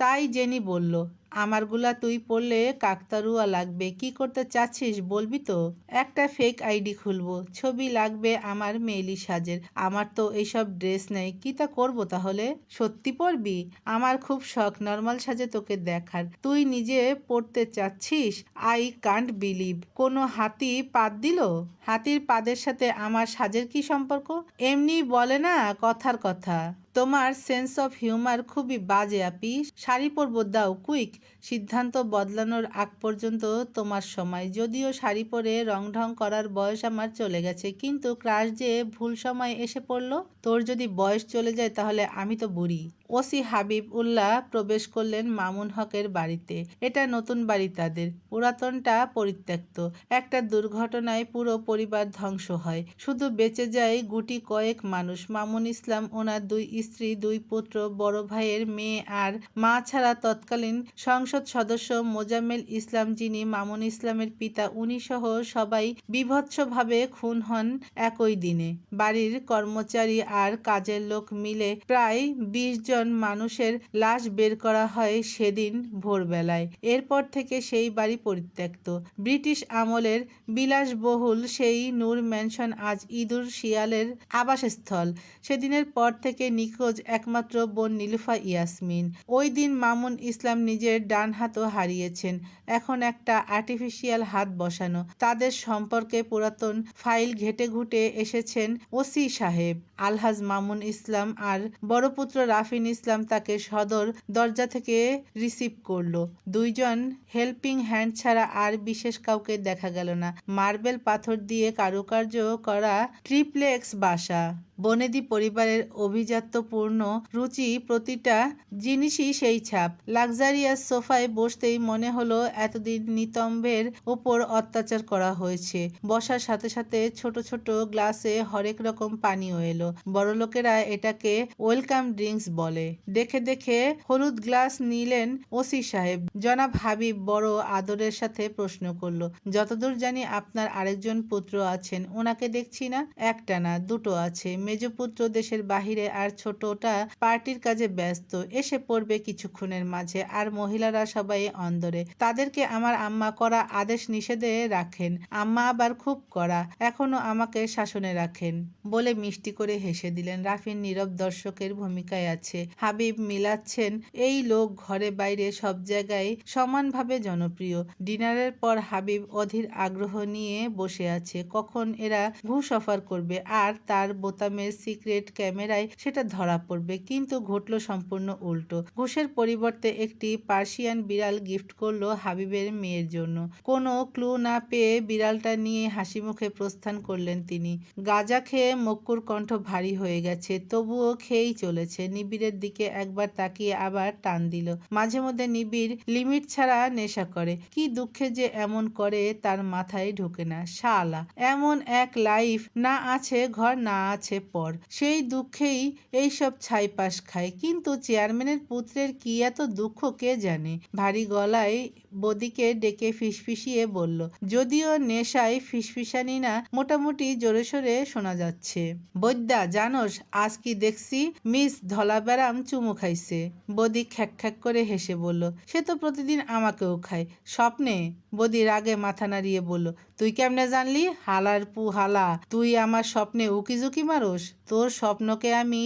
S1: তাই জেনি বলল, আমারগুলা তুই পড়লে কাকতারুয়া লাগবে। কি করতে চাচ্ছিস বলবি তো? একটা ফেক আইডি খুলবো, ছবি লাগবে আমার মেইলি সাজের। আমার তো এইসব ড্রেস নেই। কি তা করবো তাহলে? সত্যি পরবি? আমার খুব শখ নর্মাল সাজে তোকে দেখার। তুই নিজে পড়তে চাচ্ছিস? I can't believe. কোনো হাতি পাদ দিল? হাতির পাদের সাথে আমার সাজের কি সম্পর্ক? এমনি বলে না কথার কথা। তোমার সেন্স অফ হিউমার খুবই বাজে আপি। শাড়ি পরবো, দাও কুইক। সিদ্ধান্ত বদলানোর আগ পর্যন্ত তোমার সময়। যদিও শাড়ি পরে রং ঢং করার বয়স আমার চলে গেছে, কিন্তু ক্রাশ যে ভুল সময় এসে পড়লো। তোর যদি বয়স চলে যায় তাহলে আমি তো বুড়ি। ওসি হাবিব উল্লাহ প্রবেশ করলেন মামুন হকের বাড়িতে। এটা নতুন বাড়ি তাদের, পুরাতনটা পরিত্যক্ত। একটা দুর্ঘটনায় পুরো পরিবার ধ্বংস হয়, শুধু বেঁচে যায় গুটি কয়েক মানুষ। মামুন ইসলাম, ওনার 2 স্ত্রী, 2 পুত্র, বড় ভাইয়ের মেয়ে আর মা ছাড়া তৎকালীন সংসদ সদস্য মোজাম্মেল ইসলাম, যিনি মামুন ইসলামের পিতা, উনি সহ সবাই বীভৎসভাবে খুন হন একই দিনে। বাড়ির কর্মচারী আর কাজের লোক মিলে প্রায় 20 জন মানুষের লাশ বের করা হয় সেদিন ভোরবেলায়। এরপর থেকে সেই বাড়ি পরিত্যক্ত। ব্রিটিশ আমলের বিলাসবহুল সেই নূর ম্যানশন আজ ইঁদুর শিয়ালের আবাসস্থল। সেদিনের পর থেকে নিখোঁজ একমাত্র বোন নীলুফা ইয়াসমিন। ওই দিন মামুন ইসলাম নিজের ডান হাতও হারিয়েছেন, এখন একটা আর্টিফিশিয়াল হাত বসানো। তাদের সম্পর্কে পুরাতন ফাইল ঘেটে ঘুটে এসেছেন ওসি সাহেব। আলহাজ মামুন ইসলাম আর বড় পুত্র রাফিন ইসলাম তাকে সদর দরজা থেকে রিসিভ করলো। 2 জন হেল্পিং হ্যান্ড ছাড়া আর বিশেষ কাউকে দেখা গেল না। মার্বেল পাথর দিয়ে কারুকার্য করা ট্রিপ্লেক্স বাসা, বনেদি পরিবারের অভিজাত্যপূর্ণ রুচি, প্রতিটা জিনিসই সেই ছাপ। লাক্সারিয়াস সোফায় বসতেই মনে হলো এতদিন নিতম্বের উপর অত্যাচার করা হয়েছে। বসার সাথে সাথে ছোট ছোট গ্লাসে হরেক রকম পানীয় এলো। বড়লোকেরা এটাকে ওয়েলকাম ড্রিঙ্কস বলে। দেখে দেখে হলুদ গ্লাস নিলেন ওসি সাহেব। জনাব হাবিব বড় আদরের সাথে প্রশ্ন করলো, যতদূর জানি আপনার আরেকজন পুত্র আছেন, ওনাকে দেখছি না? একটা না, 2টো আছে। মেজপুত্র দেশের বাহিরে আর ছোটটা পার্টির কাজে ব্যস্ত, এসে পড়বে কিছুক্ষণের মাঝে। আর মহিলারা সবাই অন্দরে। তাদেরকে আমার আম্মা কড়া আদেশ নিষেধে রাখেন। আম্মা আবার খুব কড়া, এখনো আমাকে শাসনে রাখেন বলে মিষ্টি করে হেসে দিলেন। রাফিন নীরব দর্শকের ভূমিকায় আছে। হাবিব মিলাচ্ছেন, এই লোক ঘরে বাইরে সব জায়গায় সমানভাবে জনপ্রিয়। ডিনারের পর হাবিব অধীর আগ্রহ নিয়ে বসে আছে, কখন এরা ঘুষ অফার করবে আর তার বোতামের সিক্রেট ক্যামেরায় সেটা ধরা পড়বে। কিন্তু ঘটল সম্পূর্ণ উল্টো। ঘুষের পরিবর্তে একটি পার্সিয়ান বিড়াল গিফট করলো হাবিবের মেয়ের জন্য। কোনো ক্লু না পেয়ে বিড়ালটা নিয়ে হাসি মুখে প্রস্থান করলেন তিনি। গাঁজা খেয়ে মক্কুর কণ্ঠ ভারী হয়ে গেছে, তবুও খেয়েই চলেছে। নিবিড়ের দিকে একবার তাকিয়ে আবার টান দিল। মাঝে মধ্যে নিবিড় লিমিট ছাড়া নেশা করে, কি দুঃখে যে এমন করে তার মাথায় ঢোকে না। শালা, এমন এক লাইফ, না আছে ঘর না আছে পর, সেই দুঃখেই এইসব ছাইপাশ খায়। কিন্তু চেয়ারম্যানের পুত্রের কি এত দুঃখ কে জানে। ভারী গলায় বদিকে ডেকে ফিসফিসিয়ে বলল, যদিও নেশায় ফিসফিসানি না, মোটামুটি জোরে সোরে শোনা যাচ্ছে। বৈদ্যা জানোস আজ কি দেখছি? মিস ধলাবেরাম চুমু খাইছে। বদি খ্যাক খ্যাক করে হেসে বলল, সে তো প্রতিদিন আমাকেও খায়। স্বপ্নে? বদি রাগে মাথা নাড়িয়ে বলল, তুই কেমনে জানলি? হালার পু হালা, তুই আমার স্বপ্নে উকিঝুঁকি মারোস? তোর স্বপ্নকে আমি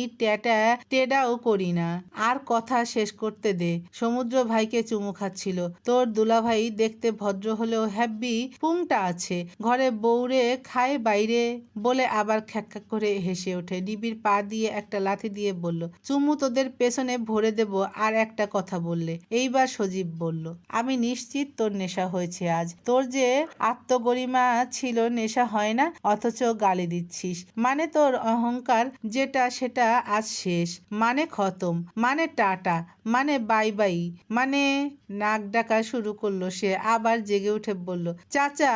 S1: টেডাও করি না। আর কথা শেষ করতে দে। সমুদ্র ভাইকে চুমু খাচ্ছিল। তোর দুলাভাই দেখতে ভদ্র হলেও হ্যাব্বি পুংটা আছে। ঘরে বউরে খায় বাইরে বলে আবার খ্যাক খ্যাক করে হেসে ওঠে। নিবিড় পা দিয়ে একটা লাথি দিয়ে বলল, চুমু তোদের পেছনে ভরে দেব আর একটা কথা বললে। এইবার সজীব বলল, আমি নিশ্চিত তোর নেশা হয়েছে আজ। তোর যে আত্মগরিমা ছিল, নেশা হয় না, অথচ গালি দিচ্ছিস। মানে তোর অহংকার যেটা, সেটা আজ শেষ। মানে খতম, মানে টাটা, মানে বাই বাই, মানে। নাক ডাকা শুরু করলো সে। আবার জেগে উঠে বলল, চাচা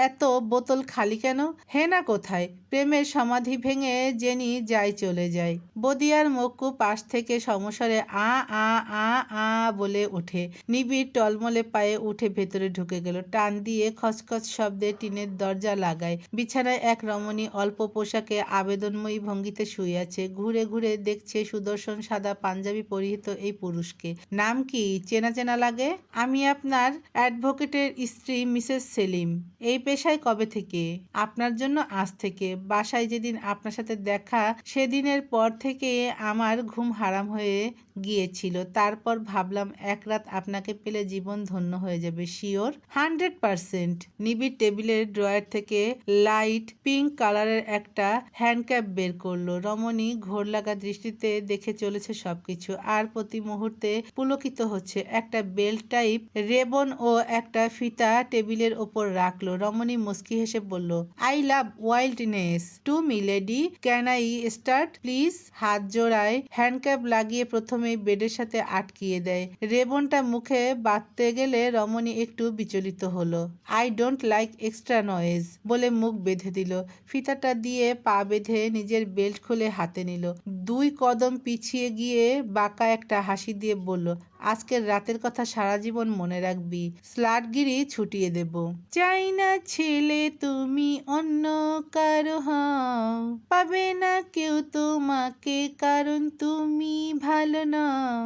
S1: এত বোতল খালি কেন? হেনা কোথায়? প্রেমের সমাধি ভেঙে জেনি যাই চলে যায়। বদিয়ার মক্কু পাশ থেকে সমস্বরে আ আ আ আ বলে ওঠে। নিবিড় টলমলে পায়ে উঠে ভেতরে ঢুকে গেল। টান দিয়ে খচখচ শব্দে টিনের দরজা লাগায়। বিছানায় এক রমণী অল্প পোশাকে আবেদনময়ী ভঙ্গিতে শুয়ে আছে। ঘুরে ঘুরে দেখছে সুদর্শন সাদা পাঞ্জাবি পরিহিত এই পুরুষ পুরুষকে। নাম কি চেনা চেনা লাগে? আমি আপনার অ্যাডভোকেটের স্ত্রী মিসেস সেলিম। এই পেশায় কবে থেকে? আপনার জন্য আজ থেকে। বাসায় যেদিন আপনার সাথে দেখা সেদিনের পর থেকে আমার ঘুম হারাম হয়ে গিয়েছিল। তারপর ভাবলাম এক রাত আপনাকে পেলে জীবন ধন্য হয়ে যাবে। শিওর? 100%। নিবিড় টেবিলের ড্রয়ার থেকে লাইট পিঙ্ক কালারের একটা হ্যান্ডক্যাপ বের করলো। রমণী ঘোর লাগা দৃষ্টিতে দেখে চলেছে সবকিছু, আর প্রতি মুহূর্তে পুলকিত হচ্ছে। একটা বেল্ট টাইপ রেবন ও একটা ফিতা টেবিলের ওপর রাখলো। রমণী মুস্কি হেসে বলল, I love wildness. To me lady, can I start please? হাত জোড়ায় হ্যান্ডক্যাপ লাগিয়ে প্রথমেই বেডের সাথে আটকিয়ে দেয়। রেবনটা মুখে বাঁধতে গেলে রমণী একটু বিচলিত হলো। I don't like extra noise বলে মুখ বেঁধে দিল। ফিতাটা দিয়ে পা বেঁধে নিজের বেল্ট খুলে হাতে নিল। 2 কদম পিছিয়ে গিয়ে বাঁকা একটা হাসি দিয়ে বলল, আজকের রাতের কথা সারা জীবন মনে রাখবি। স্লাটগিরি ছুটিয়ে দেব। চাই না ছেলে তুমি অন্য কারো হও, পাবে না কেউ তোমাকে কারণ তুমি ভালো নও।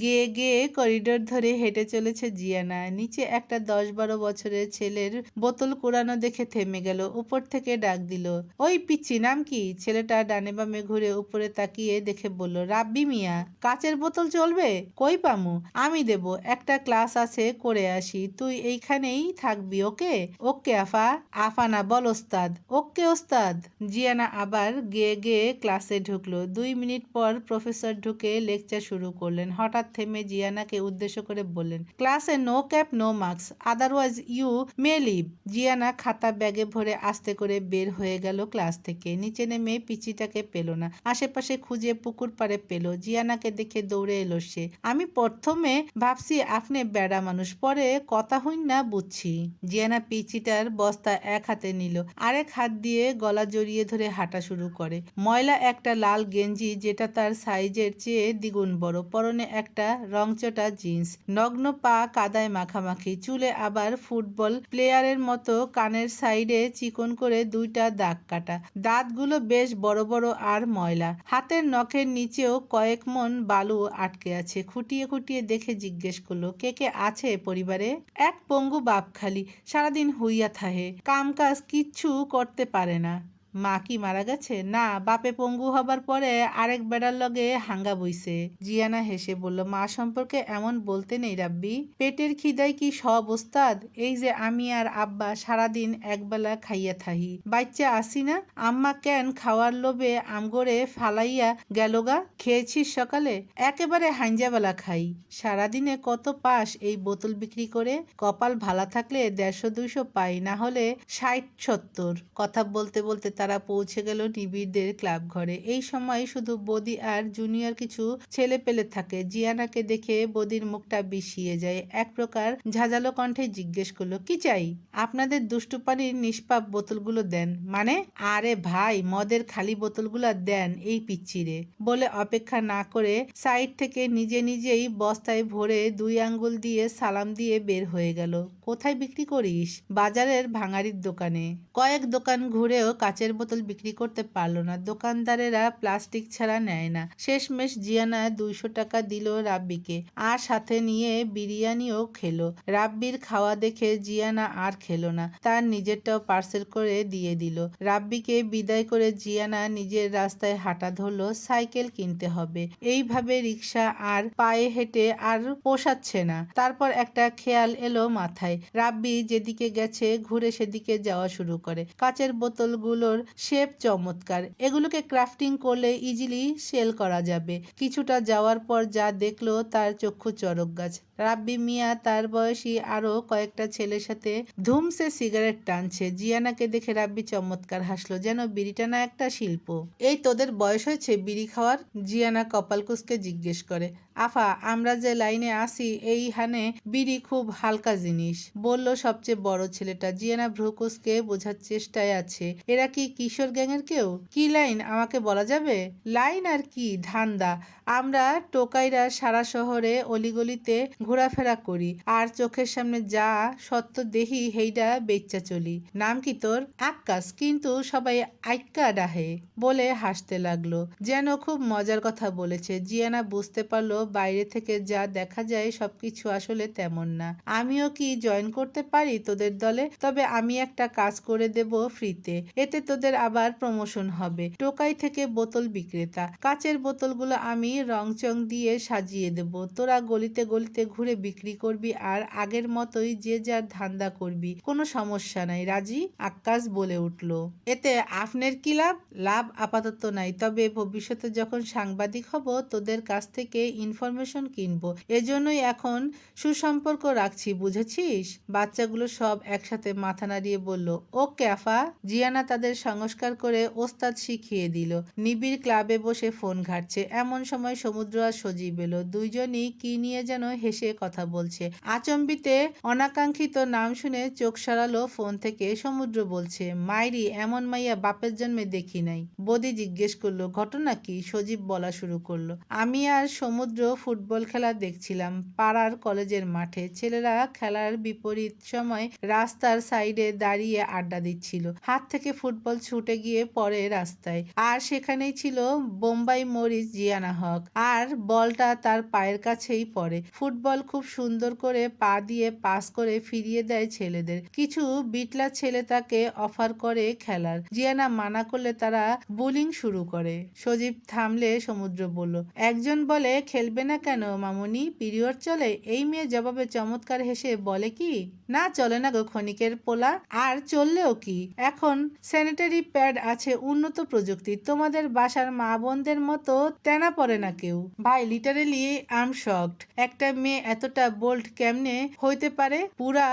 S1: গেয়ে গেয়ে করিডোর ধরে হেঁটে চলেছে জিয়ানা। নিচে একটা 10-12 বছরের ছেলের বোতল কুড়ানো দেখে থেমে গেল। উপর থেকে ডাক দিল, ওই পিচ্চি, নাম কি? ছেলেটা ডানে বামে ঘুরে উপরে তাকিয়ে দেখে বলল, রাব্বি মিয়া। কাচের বোতল চলবে? কই পামু? আমি দেব। একটা ক্লাস আছে, করে আসি। তুই এইখানেই থাকবি, ওকে? ওকে আফা। আফা না, বল ওস্তাদ। ওকে ওস্তাদ। জিয়ানা আবার গেয়ে গেয়ে ক্লাসে ঢুকলো। 2 মিনিট পর প্রফেসর ঢুকে লেকচার শুরু করলেন। হঠাৎ থেমে জিয়ানাকে উদ্দেশ্য করে বললেন, ক্লাসে no cap no mask, otherwise you may leave. Jiana খাতা ব্যাগে ভরে আস্তে করে বের হয়ে গেল ক্লাস থেকে। নিচে নেমে পিচিটাকে পেল না। আশেপাশে খুঁজে পুকুর পাড়ে পেল। জিয়ানাকে দেখে দৌড়ে এলো সে। আমি প্রথমে ভাবছি আপনি বেড়া মানুষ, পরে কথা হইন না বুঝছি। জিয়ানা পিচিটার বস্তা এক হাতে নিল, আরেক হাত দিয়ে গলা জড়িয়ে ধরে হাঁটা শুরু করে। ময়লা একটা লাল গেঞ্জি যেটা তার সাইজের চেয়ে দ্বিগুণ বড়, পরনে একটা রংচটা জিন্স, নগ্ন পা কাদায় মাখামাখি, চুলে আবার ফুটবল প্লেয়ারের মতো কানের সাইডে চিকন করে 2টা দাগ কাটা, দাঁতগুলো বেশ বড় বড় আর ময়লা, হাতের নখের নিচেও কয়েক মন বালু আটকে আছে। খুঁটিয়ে খুঁটিয়ে দেখে জিজ্ঞেস করলো, কে কে আছে পরিবারে? এক পঙ্গু বাপ খালি, সারাদিন হইয়া থাহে, কাম কাজ কিচ্ছু করতে পারে না। মা কি মারা গেছে? না, বাপে পঙ্গু হবার পরে আরেক বেড়ার লগে হাঙ্গা বইছে। জিয়ানা হেসে বলল, মা সম্পর্কে এমন বলতে নেই রাব্বি। পেটের খিদায় কি সব ওস্তাদ? এই যে আমি আর আব্বা সারাদিন একবেলা খাইয়া থাহি, বাচ্চা আসি না। আম্মা কেন খাওয়ার লোভে আমগরে ফালাইয়া গেলগা? খেয়েছিস সকালে? একেবারে হাঞ্জাবেলা খাই। সারাদিনে কত পাস এই বোতল বিক্রি করে? কপাল ভালা থাকলে 150-200 পাই, না হলে 60-70। কথা বলতে বলতে তারা পৌঁছে গেল নিবিড়দের ক্লাব ঘরে। এই সময় শুধু বদি আর জুনিয়র কিছু ছেলে পেলে থাকে। জিয়ানাকে দেখে বদির মুখটা বিষিয়ে যায়। এক প্রকার ঝাঁঝালো কণ্ঠে জিজ্ঞেস করলো, কি চাই? আপনাদের দুষ্টু পানির নিষ্পাপ বোতলগুলো দেন। মানে? আরে ভাই, মদের খালি বোতলগুলো দেন এই পিচ্চিরে। বলে অপেক্ষা না করে সাইড থেকে নিজে নিজেই বস্তায় ভরে 2 আঙ্গুল দিয়ে সালাম দিয়ে বের হয়ে গেল। কোথায় বিক্রি করিস? বাজারের ভাঙারির দোকানে। কয়েক দোকান ঘুরেও কাচের বোতল বিক্রি করতে পারলো না। দোকানদারেরা প্লাস্টিক ছাড়া নেয় না। শেষমেশ জিয়ানা 200 টাকা দিল রাব্বিকে, আর সাথে নিয়ে বিরিয়ানিও খেলো। রাব্বির খাওয়া দেখে জিয়ানা আর খেলো না, তার নিজেরটাও পার্সেল করে দিয়ে দিল। রাব্বিকে বিদায় করে জিয়ানা নিজের রাস্তায় হাঁটা ধরলো। সাইকেল কিনতে হবে, এইভাবে রিক্সা আর পায়ে হেঁটে আর পোষাচ্ছে না। তারপর একটা খেয়াল এলো মাথায়। রাব্বি যেদিকে গেছে ঘুরে সেদিকে যাওয়া শুরু করে। কাচের বোতলগুলোর শেপ চমৎকার, এগুলোকে ক্রাফটিং করলে ইজিলি সেল করা যাবে। কিছুটা যাওয়ার পর যা দেখলো তার চক্ষু চড়ক গাছ। রাব্বি মিয়া তার বয়সী আরো কয়েকটা ছেলের সাথে ধুমসে সিগারেট টানছে। জিয়ানাকে দেখে রাব্বি চমৎকার হাসলো, যেন বিড়ি টানা একটা শিল্প। এই তোদের বয়স হয়েছে বিড়ি খাওয়ার? জিয়ানা কপাল কুঁচকে জিজ্ঞেস করে। আফা, আমরা যে লাইনে আসি এইখানে বিড়ি খুব হালকা জিনিস, বলল সবচেয়ে বড় ছেলেটা। জিয়ানা ভ্রু কুঁচকে বোঝার চেষ্টায় আছে, এরা কি কিশোর গ্যাংয়ের কেউ? কি লাইন আমাকে বলা যাবে? লাইন আর কি, ধান্দা। আমরা টোকাইরা সারা শহরে অলিগলিতে ঘোরাফেরা করি আর চোখের সামনে যা সত্য দেহি হেইডা বেচ্চা চলি। নাম কি তোর? আক্কাস, কিন্তু সবাই আইক্কা ডাহে বলে হাসতে লাগলো, যেন খুব মজার কথা বলেছে। জিয়ানা বুঝতে পারলো বাইরে থেকে যা দেখা যায় সবকিছু আসলে তেমন না। আমিও কি জয়েন করতে পারি তোদের দলে? তবে আমি একটা কাজ করে দেব ফ্রিতে, এতে তোদের আবার প্রমোশন হবে। টোকাই থেকে বোতল বিক্রেতা, কাচের বোতলগুলো আমি রংচং দিয়ে সাজিয়ে দেব, তোরা গলিতে গলিতে ঘুরে বিক্রি করবি আর আগের মতোই যে যার ধান্দা করবি, কোনো সমস্যা নাই। রাজি? আক্কাস বলে উঠল। এতে আপনার কি লাভ? লাভ আপাতত নাই, তবে ভবিষ্যতে যখন সাংবাদিক হব তোদের কাছ থেকে ইনফরমেশন কিনবো, এজন্যই এখন সুসম্পর্ক রাখছি, বুঝেছিস? বাচ্চাগুলো সব একসাথে মাথা নাড়িয়ে বলল, ওকে আফা। জিয়ানা তাদের সংস্কার করে ওস্তাদ শিখিয়ে দিল। নিবিড় ক্লাবে বসে ফোন ঘাটছে, এমন সময় সমুদ্র আর সজীব এলো। দুইজনই কি নিয়ে যেন হেসে কথা বলছে। আচম্বিতে অনাকাঙ্ক্ষিত নাম শুনে চোখ সরালো ফোন থেকে। সমুদ্র বলছে, মাইরি, এমন মাইয়া বাপের জন্মে দেখি নাই। বদি জিজ্ঞেস করলো, ঘটনা কি? সজীব বলা শুরু করলো, আমি আর সমুদ্র ফুটবল খেলা দেখছিলাম পাড়ার কলেজের মাঠে। ছেলেরা খেলার বিপরীত সময় রাস্তার সাইডে দাঁড়িয়ে আড্ডা দিচ্ছিল। হাত থেকে ফুটবল ছুটে গিয়ে পড়ে রাস্তায়, আর সেখানেই ছিল বোম্বাই মরিচ জিয়ানা হক, আর বলটা তার পায়ের কাছেই পড়ে। ফুটবল খুব সুন্দর করে পা দিয়ে পাস করে ফিরিয়ে দেয় ছেলেদের। কিছু বিটলা ছেলে তাকে অফার করে খেলার। জিয়ানা মানা করলে তারা বোলিং শুরু করে। সজীব থামলে সমুদ্র বলল, একজন বলে খেলবে না কেন মামুনি, পিরিয়ড চলে? এই মেয়ে জবাবে চমৎকার হেসে বলে, কি না চলে না গো ক্ষণিকের পোলা, আর চললেও কি, এখন স্যানিটারি প্যাড আছে, উন্নত প্রযুক্তি, তোমাদের বাসার মা বোনদের মতো তেনা পড়ে না কেউ। ভাই, লিটারেলি আই এম শকড, একটা মেয়ে এতটা বোল্ড কেমনে হইতে পারে? পুরা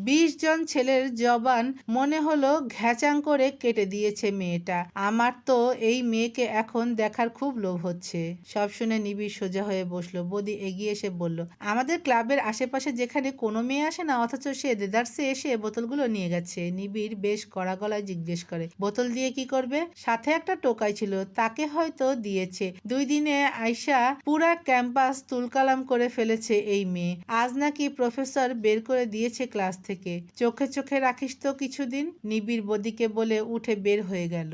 S1: 20 জন ছেলের জবান মনে হলো ঘ্যাচাং করে কেটে দিয়েছে মেয়েটা। আমার তো এই মেয়েকে এখন দেখার খুব লোভ হচ্ছে। সব শুনে নিবিড় সোজা হয়ে বসলো। বদি এগিয়ে এসে বলল, আমাদের ক্লাবের আশেপাশে যেখানে কোনো মেয়ে আসে না, অথচ সে দেদারসে এসে বোতলগুলো নিয়ে গেছে। নিবিড় বেশ কড়া গলায় জিজ্ঞেস করে, বোতল দিয়ে কি করবে? সাথে একটা টোকাই ছিল, তাকে হয়তো দিয়েছে। 2 দিনে আইসা পুরা ক্যাম্পাস তুলকালাম করে ফেলেছে এই মেয়ে। আজ নাকি প্রফেসর বের করে দিয়েছে ক্লাস থেকে। চোখে চোখে রাখিস তো কিছুদিন। নিবিড় বদিকে বলে উঠে বের হয়ে গেল।